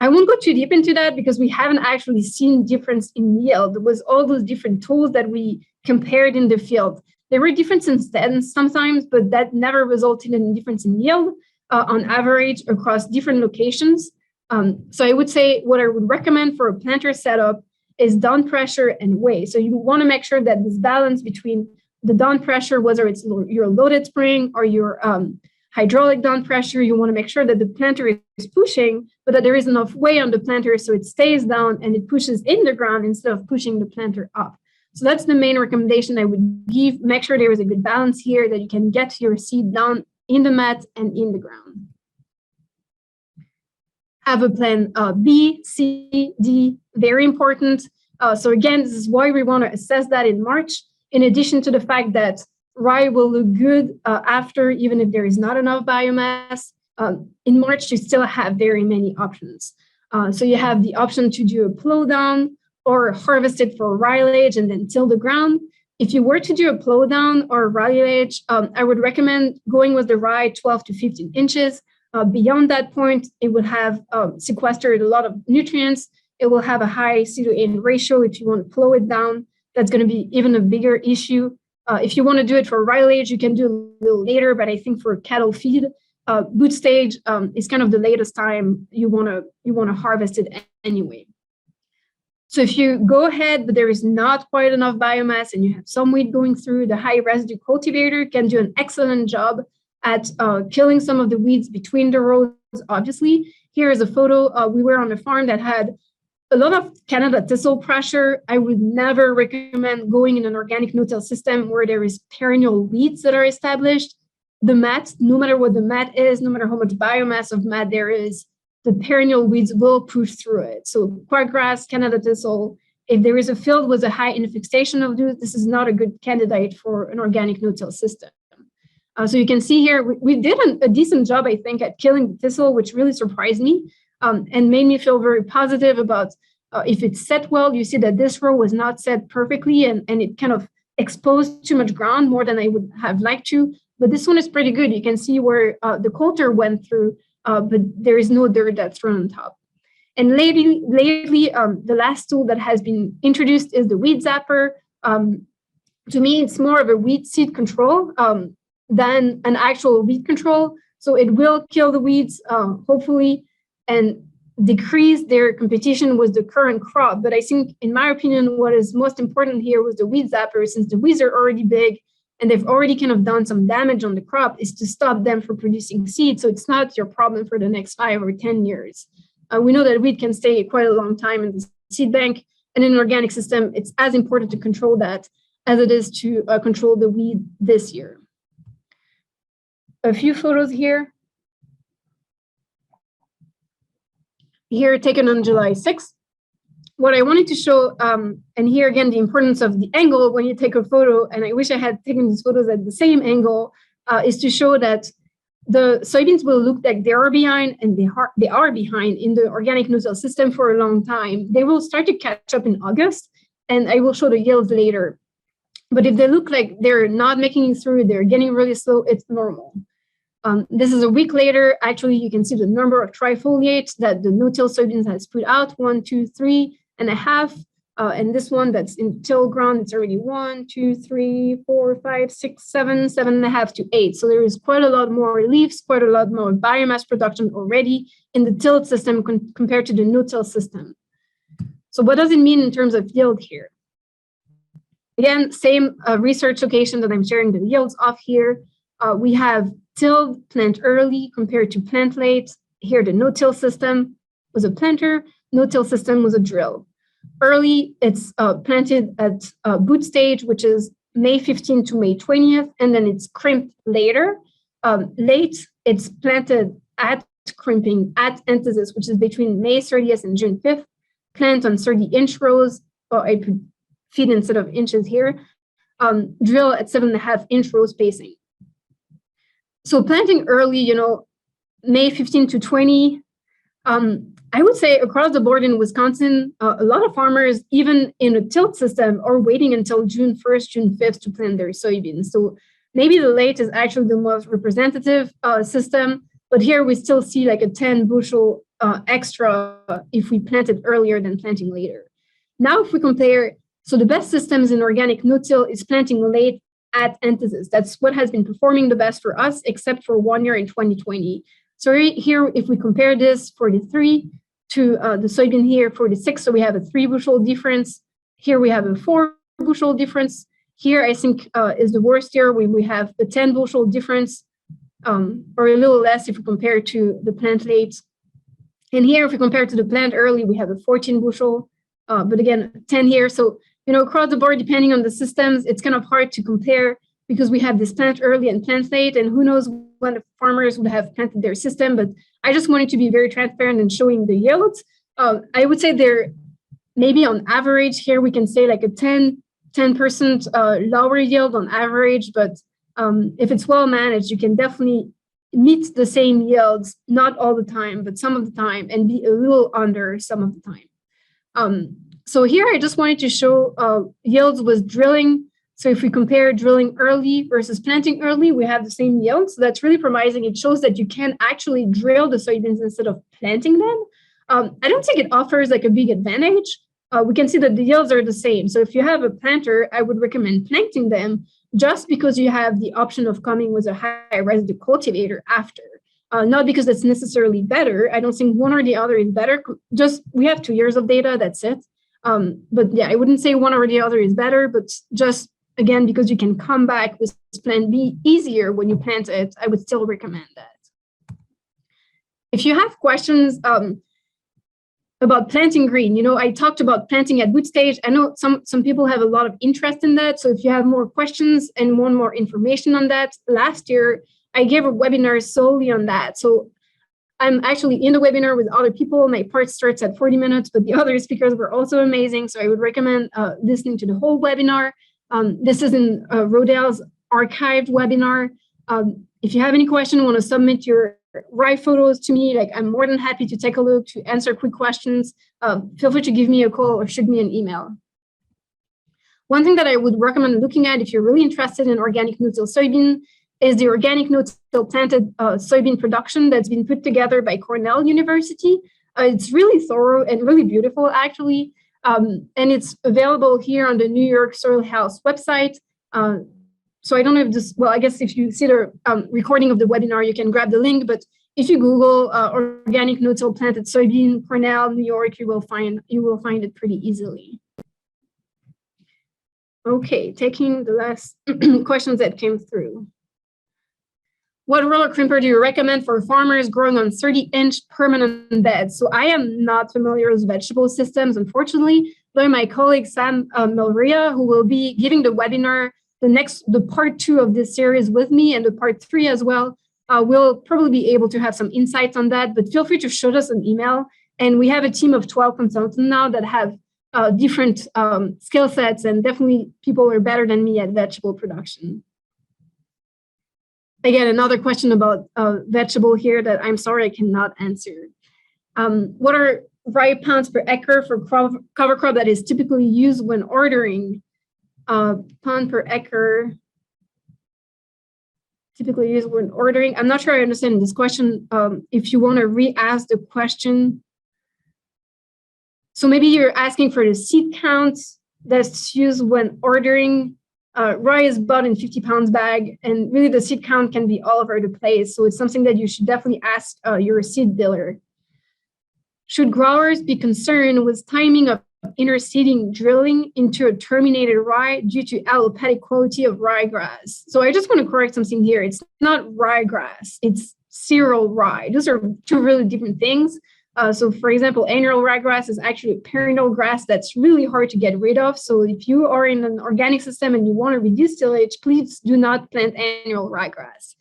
I won't go too deep into that because we haven't actually seen difference in yield. It was all those different tools that we compared in the field. There were differences then sometimes, but that never resulted in a difference in yield on average across different locations. So I would say what I would recommend for a planter setup is down pressure and weight. So you want to make sure that this balance between the down pressure, whether it's your loaded spring or your hydraulic down pressure, you want to make sure that the planter is pushing, but that there is enough weight on the planter so it stays down and it pushes in the ground instead of pushing the planter up. So that's the main recommendation I would give. Make sure there is a good balance here, that you can get your seed down in the mat and in the ground. Have a plan B, C, D, very important. So again, this is why we want to assess that in March, in addition to the fact that rye will look good after, even if there is not enough biomass. In March, you still have very many options. So you have the option to do a plow down or harvest it for ryeage and then till the ground. If you were to do a plow down or ryeage, I would recommend going with the rye 12 to 15 inches. Beyond that point, it would have sequestered a lot of nutrients. It will have a high C/N ratio. If you want to plow it down, that's going to be even a bigger issue. If you want to do it for ryeage, you can do a little later, but I think for cattle feed, boot stage is kind of the latest time you want to harvest it anyway. So if you go ahead, but there is not quite enough biomass and you have some weed going through, the high residue cultivator can do an excellent job at killing some of the weeds between the rows, obviously. Here is a photo. We were on a farm that had a lot of Canada thistle pressure. I would never recommend going in an organic no-till system where there is perennial weeds that are established. The mat, no matter what the mat is, no matter how much biomass of mat there is, the perennial weeds will push through it. So quackgrass, Canada thistle, if there is a field with a high infestation of those, this is not a good candidate for an organic no-till system. So you can see here, we did a decent job, I think, at killing the thistle, which really surprised me and made me feel very positive about if it's set well. You see that this row was not set perfectly and it kind of exposed too much ground, more than I would have liked to. But this one is pretty good. You can see where the coulter went through, but there is no dirt that's thrown on top. And lately, the last tool that has been introduced is the weed zapper. To me, it's more of a weed seed control than an actual weed control. So it will kill the weeds, hopefully, and decrease their competition with the current crop. But I think, in my opinion, what is most important here was the weed zapper, since the weeds are already big and they've already kind of done some damage on the crop, is to stop them from producing seed. So it's not your problem for the next 5 or 10 years. We know that weed can stay quite a long time in the seed bank, and in an organic system, it's as important to control that as it is to control the weed this year. A few photos here. Here taken on July 6th. What I wanted to show, and here again, the importance of the angle when you take a photo, and I wish I had taken these photos at the same angle, is to show that the soybeans will look like they are behind, and they are behind in the organic no-till system for a long time. They will start to catch up in August, and I will show the yields later. But if they look like they're not making it through, they're getting really slow, it's normal. This is a week later. Actually, you can see the number of trifoliates that the no-till soybeans has put out, 1, 2, 3.5. And this one that's in till ground, it's already 1, 2, 3, 4, 5, 6, 7, 7.5 to 8. So there is quite a lot more leaves, quite a lot more biomass production already in the tilled system compared to the no-till system. So what does it mean in terms of yield here? again, same research location that I'm sharing the yields of here. We have tilled plant early compared to plant late. Here, the no-till system was a planter, no-till system was a drill. Early, it's planted at boot stage, which is May 15th to May 20th, and then it's crimped later. Late, it's planted at crimping at anthesis, which is between May 30th and June 5th. Plant on 30-inch rows, or I put feet instead of inches here. Drill at 7.5-inch row spacing. So planting early, May 15 to 20. I would say across the board in Wisconsin, a lot of farmers, even in a tilt system, are waiting until June 1st, June 5th to plant their soybeans. So maybe the late is actually the most representative system, but here we still see like a 10 bushel extra if we planted earlier than planting later. Now, if we compare, so the best systems in organic no-till is planting late at anthesis. That's what has been performing the best for us, except for 1 year in 2020. So here, if we compare this 43 to the soybean here, 46, so we have a 3 bushel difference. Here we have a 4 bushel difference. Here, I think is the worst year. We have a 10 bushel difference, or a little less if we compare to the plant late. And here, if we compare to the plant early, we have a 14 bushel, but again, 10 here. So, across the board, depending on the systems, it's kind of hard to compare because we have this plant early and plant late, and who knows when the farmers would have planted their system. But I just wanted to be very transparent and showing the yields. I would say they're maybe on average here, we can say like a 10% lower yield on average, but if it's well managed, you can definitely meet the same yields, not all the time, but some of the time, and be a little under some of the time. So here I just wanted to show yields with drilling. So if we compare drilling early versus planting early, we have the same yield. So that's really promising. It shows that you can actually drill the soybeans instead of planting them. I don't think it offers like a big advantage. We can see that the yields are the same. So if you have a planter, I would recommend planting them just because you have the option of coming with a high residue cultivator after. Not because it's necessarily better. I don't think one or the other is better. Just we have 2 years of data, that's it. But yeah, I wouldn't say one or the other is better, but just again, because you can come back with plan B easier when you plant it, I would still recommend that. If you have questions about planting green, I talked about planting at boot stage. I know some people have a lot of interest in that. So if you have more questions and want more information on that, last year I gave a webinar solely on that. So I'm actually in the webinar with other people. My part starts at 40 minutes, but the other speakers were also amazing. So I would recommend listening to the whole webinar. This is in Rodale's archived webinar. If you have any question, want to submit your Rye photos to me, I'm more than happy to take a look, to answer quick questions. Feel free to give me a call or shoot me an email. One thing that I would recommend looking at if you're really interested in organic no-till soybean is the organic no-till planted soybean production that's been put together by Cornell University. It's really thorough and really beautiful, actually. And it's available here on the New York Soil House website. So I don't know if this, well, I guess if you see the recording of the webinar, you can grab the link. But if you Google organic no-till planted soybean, Cornell, New York, you will find it pretty easily. Okay, taking the last questions that came through. What roller crimper do you recommend for farmers growing on 30-inch permanent beds? So I am not familiar with vegetable systems, unfortunately, but my colleague Sam Milria, who will be giving the webinar, the part 2 of this series with me and the part 3 as well, will probably be able to have some insights on that, but feel free to shoot us an email. And we have a team of 12 consultants now that have different skill sets, and definitely people are better than me at vegetable production. Again, another question about vegetable here that I'm sorry I cannot answer. What are rye pounds per acre for cover crop that is typically used when ordering? Pound per acre typically used when ordering. I'm not sure I understand this question. If you want to re-ask the question. So maybe you're asking for the seed count that's used when ordering. Rye is bought in 50 pounds bag, and really the seed count can be all over the place. So it's something that you should definitely ask your seed dealer. Should growers be concerned with timing of interseeding drilling into a terminated rye due to allopathic quality of ryegrass. So I just want to correct something here. It's not ryegrass, it's cereal rye. Those are two really different things. So for example, annual ryegrass is actually a perennial grass that's really hard to get rid of. So if you are in an organic system and you want to reduce tillage, please do not plant annual ryegrass.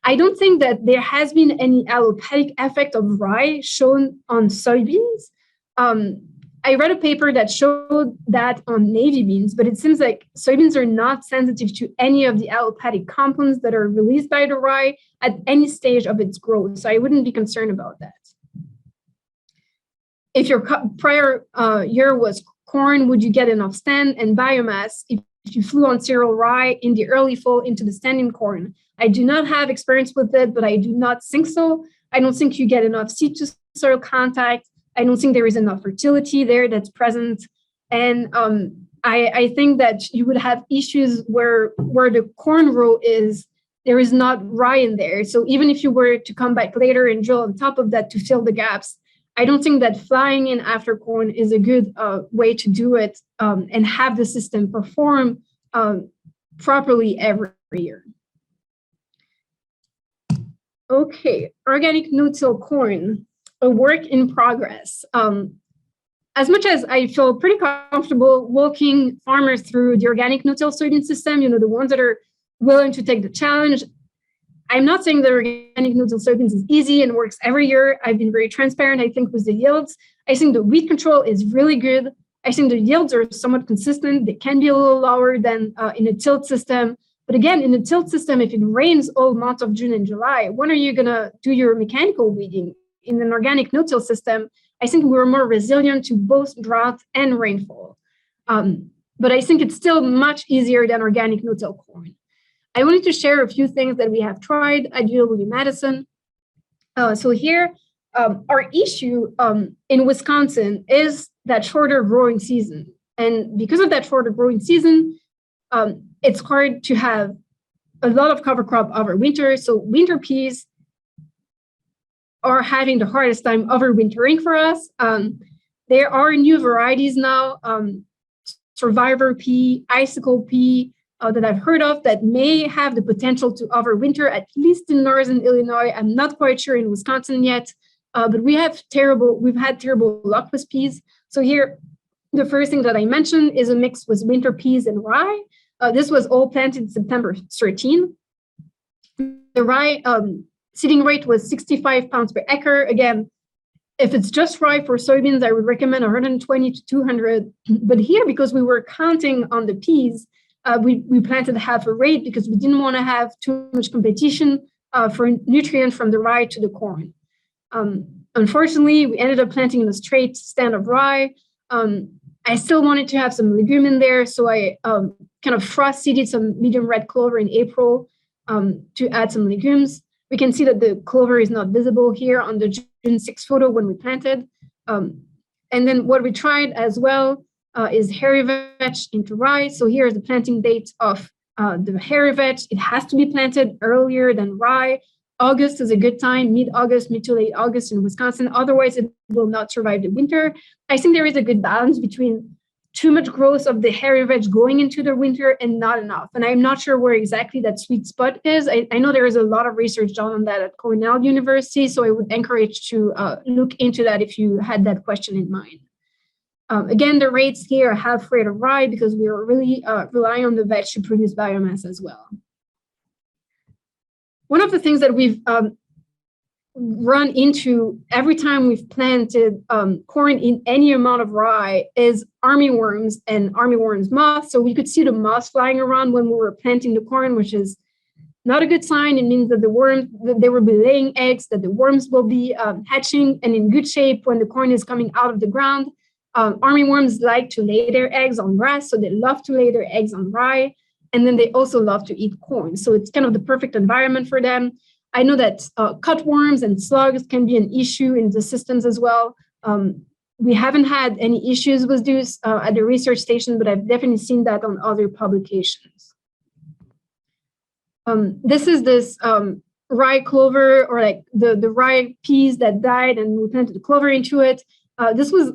I don't think that there has been any allopathic effect of rye shown on soybeans. I read a paper that showed that on navy beans, but it seems like soybeans are not sensitive to any of the allopathic compounds that are released by the rye at any stage of its growth. So I wouldn't be concerned about that. If your prior year was corn, would you get enough stand and biomass if you flew on cereal rye in the early fall into the standing corn? I do not have experience with it, but I do not think so. I don't think you get enough seed to soil contact. I don't think there is enough fertility there that's present. And I think that you would have issues where the corn row is, there is not rye in there. So even if you were to come back later and drill on top of that to fill the gaps, I don't think that flying in after corn is a good way to do it and have the system perform properly every year. Okay, organic no-till corn, a work in progress. As much as I feel pretty comfortable walking farmers through the organic no-till soybean system, you know, the ones that are willing to take the challenge, I'm not saying that organic no-till soybeans is easy and works every year. I've been very transparent, I think, with the yields. I think the weed control is really good. I think the yields are somewhat consistent. They can be a little lower than in a tilled system. But again, in a tilled system, if it rains all months of June and July, when are you going to do your mechanical weeding? In an organic no-till system, I think we're more resilient to both drought and rainfall. But I think it's still much easier than organic no-till corn. I wanted to share a few things that we have tried at UW-Madison. So here, our issue in Wisconsin is that shorter growing season. And because of that shorter growing season, it's hard to have a lot of cover crop over winter. So winter peas are having the hardest time overwintering for us. There are new varieties now, Survivor pea, Icicle pea, that I've heard of that may have the potential to overwinter, at least in northern Illinois. I'm not quite sure in Wisconsin yet, but we've had terrible luck with peas. So here, the first thing that I mentioned is a mix with winter peas and rye. This was all planted September 13. The rye seeding rate was 65 pounds per acre. Again, if it's just rye for soybeans, I would recommend 120 to 200. But here, because we were counting on the peas, we planted half a rate because we didn't want to have too much competition for nutrients from the rye to the corn. Unfortunately, we ended up planting in a straight stand of rye. I still wanted to have some legume in there, so I kind of frost seeded some medium red clover in April to add some legumes. We can see that the clover is not visible here on the June 6 photo when we planted. And then what we tried as well is hairy vetch into rye. So here is the planting date of the hairy vetch. It has to be planted earlier than rye. August is a good time, mid-August, mid to late August in Wisconsin. Otherwise, it will not survive the winter. I think there is a good balance between too much growth of the hairy vetch going into the winter and not enough. And I'm not sure where exactly that sweet spot is. I know there is a lot of research done on that at Cornell University, so I would encourage to look into that if you had that question in mind. Again, the rates here are half rate of rye because we are really relying on the vetch to produce biomass as well. One of the things that we've run into every time we've planted corn in any amount of rye is armyworms and armyworms moths. So we could see the moths flying around when we were planting the corn, which is not a good sign. It means that they will be laying eggs, that the worms will be hatching and in good shape when the corn is coming out of the ground. Armyworms like to lay their eggs on grass, so they love to lay their eggs on rye. And then they also love to eat corn. So it's kind of the perfect environment for them. I know that cutworms and slugs can be an issue in the systems as well. We haven't had any issues with these at the research station, but I've definitely seen that on other publications. This is this rye clover, or like the rye peas that died and we planted the clover into it. This was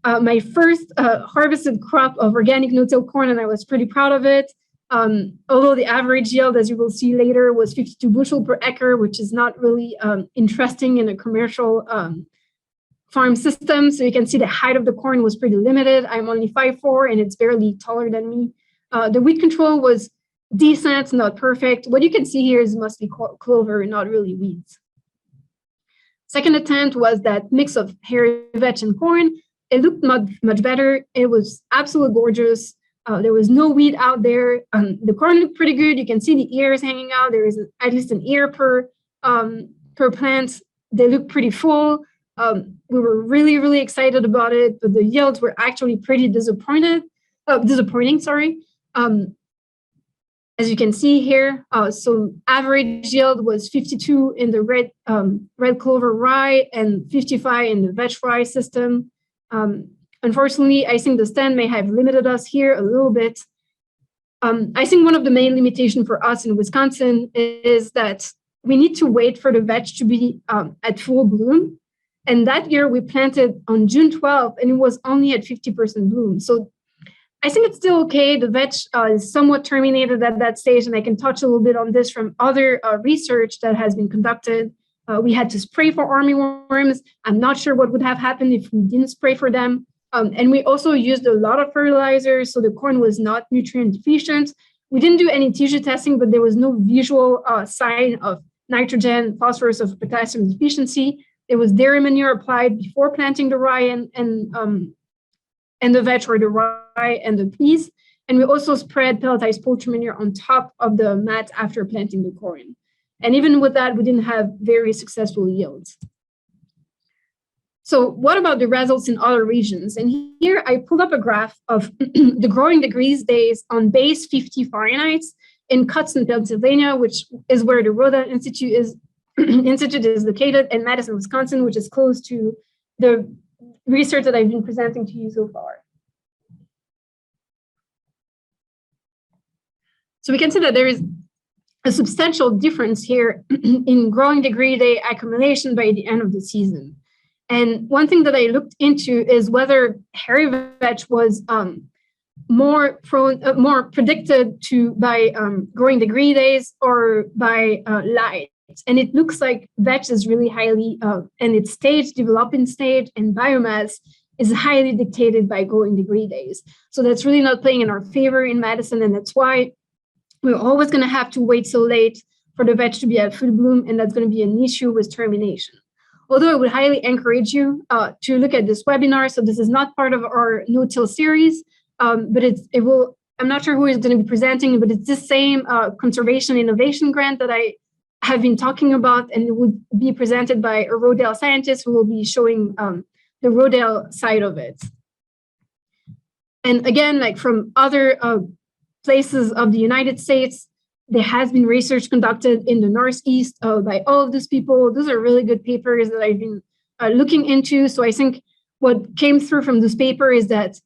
my first harvested crop of organic no-till corn, and I was pretty proud of it. Although the average yield, as you will see later, was 52 bushel per acre, which is not really interesting in a commercial farm system. So you can see the height of the corn was pretty limited. I'm only 5'4", and it's barely taller than me. The weed control was decent, not perfect. What you can see here is mostly clover, not really weeds. Second attempt was that mix of hairy vetch and corn. It looked much better. It was absolutely gorgeous. There was no weed out there. The corn looked pretty good. You can see the ears hanging out. There is at least an ear per plant. They look pretty full. We were really, really excited about it, but the yields were actually pretty disappointing. As you can see here, so average yield was 52 in the red Clover Rye and 55 in the Vetch Rye system. Unfortunately, I think the stand may have limited us here a little bit. I think one of the main limitations for us in Wisconsin is that we need to wait for the vetch to be at full bloom. And that year we planted on June 12th, and it was only at 50% bloom. So I think it's still okay. The vetch is somewhat terminated at that stage, and I can touch a little bit on this from other research that has been conducted. We had to spray for armyworms. I'm not sure what would have happened if we didn't spray for them. And we also used a lot of fertilizers, so the corn was not nutrient deficient. We didn't do any tissue testing, but there was no visual sign of nitrogen, phosphorus, or potassium deficiency. There was dairy manure applied before planting the rye and the vetch, or the rye and the peas. And we also spread pelletized poultry manure on top of the mat after planting the corn. And even with that, we didn't have very successful yields. So what about the results in other regions? And here I pulled up a graph of the growing degrees days on base 50 Fahrenheit in Cutson, Pennsylvania, which is where the Rhoda Institute is located, and Madison, Wisconsin, which is close to the research that I've been presenting to you so far. So we can see that there is a substantial difference here in growing degree day accumulation by the end of the season. And one thing that I looked into is whether hairy vetch was more predicted to by growing degree days or by light. And it looks like vetch is really highly, and its stage, developing stage, and biomass is highly dictated by growing degree days. So that's really not playing in our favor in Madison, and that's why we're always going to have to wait so late for the vetch to be at full bloom, and that's going to be an issue with termination. Although I would highly encourage you to look at this webinar. So this is not part of our no-till series, but it will. I'm not sure who is going to be presenting, but it's the same conservation innovation grant that I have been talking about, and it would be presented by a Rodale scientist who will be showing the Rodale side of it. And again, like from other places of the United States, there has been research conducted in the Northeast by all of these people. Those are really good papers that I've been looking into. So I think what came through from this paper is that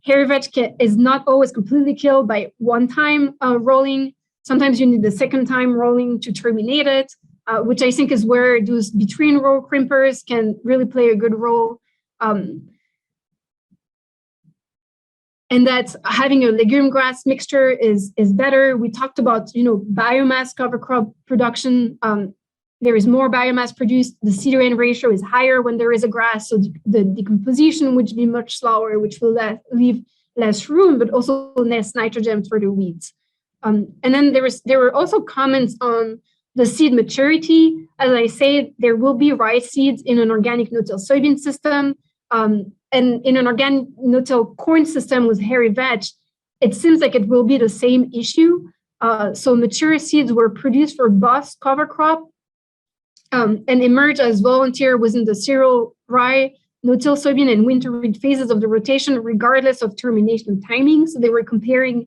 hairy vetch is not always completely killed by one time rolling. Sometimes you need the second time rolling to terminate it, which I think is where those between row crimpers can really play a good role. And that having a legume grass mixture is better. We talked about, biomass cover crop production. There is more biomass produced. The seed-to-rain ratio is higher when there is a grass, so the decomposition would be much slower, which will leave less room, but also less nitrogen for the weeds. And then there were also comments on the seed maturity. As I said, there will be rice seeds in an organic no-till soybean system. And in an organic no-till corn system with hairy vetch, it seems like it will be the same issue. So mature seeds were produced for bust cover crop and emerge as volunteer within the cereal, rye, no-till soybean, and winter wheat phases of the rotation, regardless of termination timing. So they were comparing,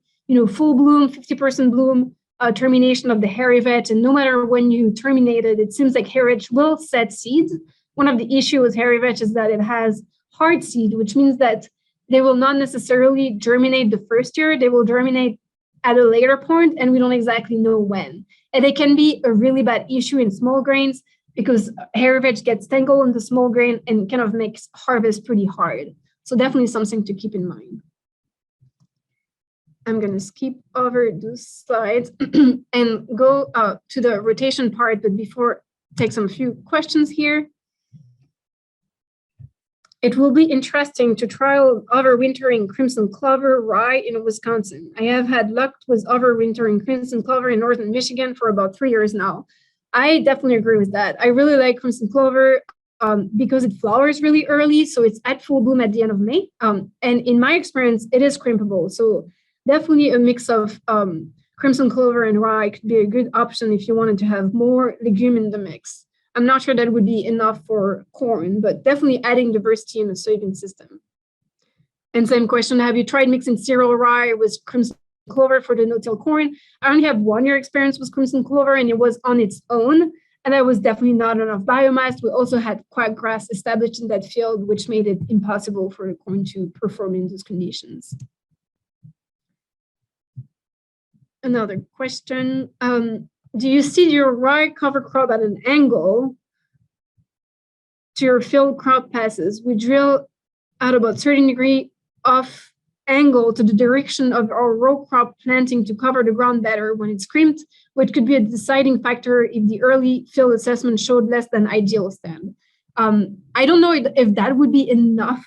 full bloom, 50% bloom, termination of the hairy vetch, and no matter when you terminate it, it seems like hairy vetch will set seeds. One of the issues with hairy vetch is that it has hard seed, which means that they will not necessarily germinate the first year. They will germinate at a later point, and we don't exactly know when. And it can be a really bad issue in small grains because hairy vetch gets tangled in the small grain and kind of makes harvest pretty hard. So definitely something to keep in mind. I'm going to skip over those slides and go to the rotation part, but before, take some few questions here. It will be interesting to trial overwintering crimson clover rye in Wisconsin. I have had luck with overwintering crimson clover in northern Michigan for about 3 years now. I definitely agree with that. I really like crimson clover because it flowers really early, so it's at full bloom at the end of May. And in my experience, it is crimpable. So definitely a mix of crimson clover and rye could be a good option if you wanted to have more legume in the mix. I'm not sure that would be enough for corn, but definitely adding diversity in the soybean system. And same question, have you tried mixing cereal rye with crimson clover for the no-till corn? I only have 1 year experience with crimson clover, and it was on its own, and that was definitely not enough biomass. We also had quackgrass established in that field, which made it impossible for the corn to perform in those conditions. Another question. Do you seed your rye cover crop at an angle to your field crop passes? We drill at about 30 degree off angle to the direction of our row crop planting to cover the ground better when it's crimped, which could be a deciding factor if the early field assessment showed less than ideal stand. I don't know if that would be enough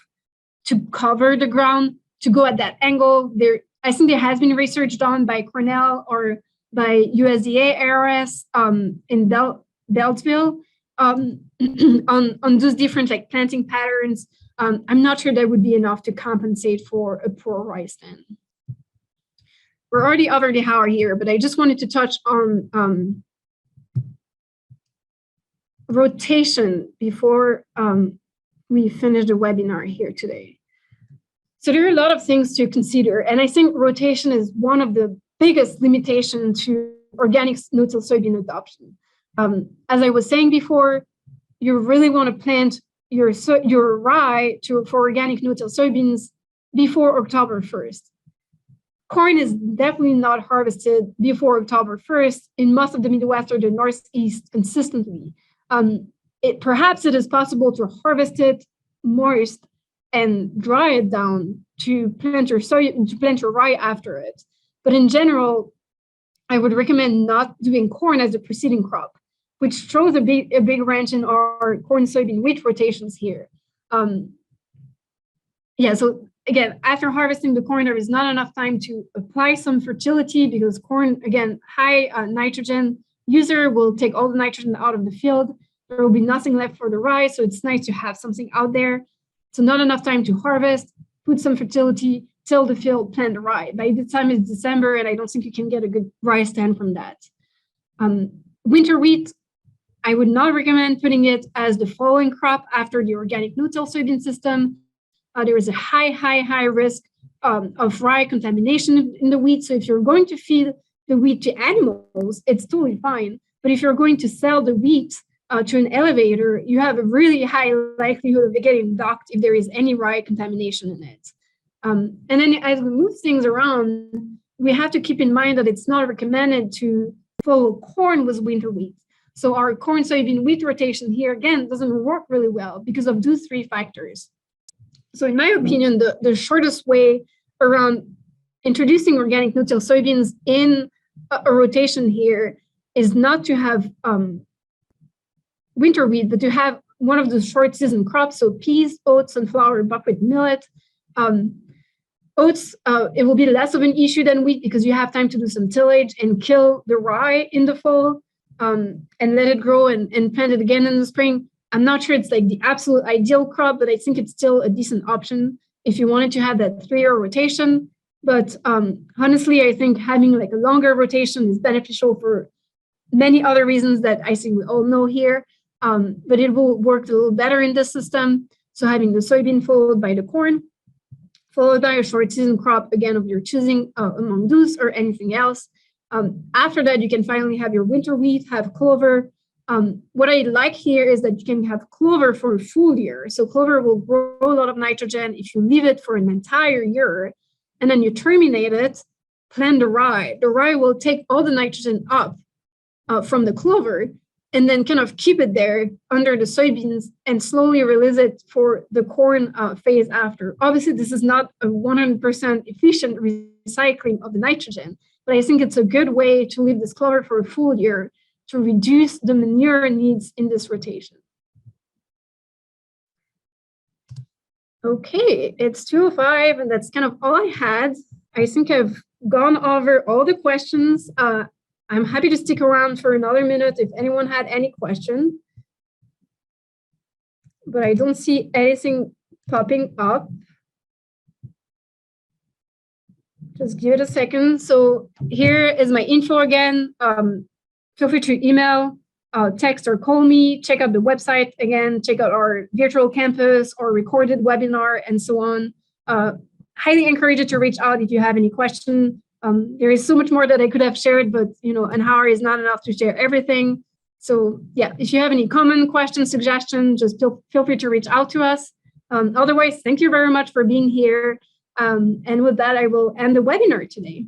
to cover the ground to go at that angle. I think there has been research done by Cornell or by USDA ARS in Beltsville on those different like planting patterns. I'm not sure that would be enough to compensate for a poor rye stand. We're already over the hour here, but I just wanted to touch on rotation before we finish the webinar here today. So there are a lot of things to consider, and I think rotation is one of the biggest limitation to organic no-till soybean adoption. As I was saying before, you really want to plant your rye for organic no-till soybeans before October 1st. Corn is definitely not harvested before October 1st in most of the Midwest or the Northeast consistently. Perhaps it is possible to harvest it moist and dry it down to plant your rye after it. But in general, I would recommend not doing corn as the preceding crop, which throws a big wrench in our corn, soybean, wheat rotations here. So again, after harvesting the corn, there is not enough time to apply some fertility because corn, again, high nitrogen user will take all the nitrogen out of the field. There will be nothing left for the rye, so it's nice to have something out there. So not enough time to harvest, put some fertility, till the field, plant the rye. By the time it's December, and I don't think you can get a good rye stand from that. Winter wheat, I would not recommend putting it as the following crop after the organic no-till soybean system. There is a high risk of rye contamination in the wheat. So if you're going to feed the wheat to animals, it's totally fine. But if you're going to sell the wheat to an elevator, you have a really high likelihood of it getting docked if there is any rye contamination in it. And then as we move things around, we have to keep in mind that it's not recommended to follow corn with winter wheat. So our corn, soybean, wheat rotation here, again, doesn't work really well because of those three factors. So in my opinion, the shortest way around introducing organic no-till soybeans in a rotation here is not to have winter wheat, but to have one of the short season crops, so peas, oats, sunflower, buckwheat, millet. Oats, it will be less of an issue than wheat because you have time to do some tillage and kill the rye in the fall and let it grow and plant it again in the spring. I'm not sure it's like the absolute ideal crop, but I think it's still a decent option if you wanted to have that 3-year rotation. But honestly, I think having like a longer rotation is beneficial for many other reasons that I think we all know here. But it will work a little better in this system. So having the soybean followed by the corn, followed by a short season crop, again, of your choosing among those or anything else. After that, you can finally have your winter wheat, have clover. What I like here is that you can have clover for a full year. So clover will grow a lot of nitrogen if you leave it for an entire year, and then you terminate it, plant the rye. The rye will take all the nitrogen up from the clover, and then kind of keep it there under the soybeans and slowly release it for the corn phase after. Obviously, this is not a 100% efficient recycling of the nitrogen, but I think it's a good way to leave this clover for a full year to reduce the manure needs in this rotation. Okay, it's 2:05, and that's kind of all I had. I think I've gone over all the questions. I'm happy to stick around for another minute if anyone had any question. But I don't see anything popping up. Just give it a second. So here is my info again. Feel free to email, text, or call me. Check out the website again. Check out our virtual campus or recorded webinar and so on. Highly encourage you to reach out if you have any question. There is so much more that I could have shared, but an hour is not enough to share everything. So yeah, if you have any comment, questions, suggestions, just feel free to reach out to us. Otherwise, thank you very much for being here. And with that, I will end the webinar today.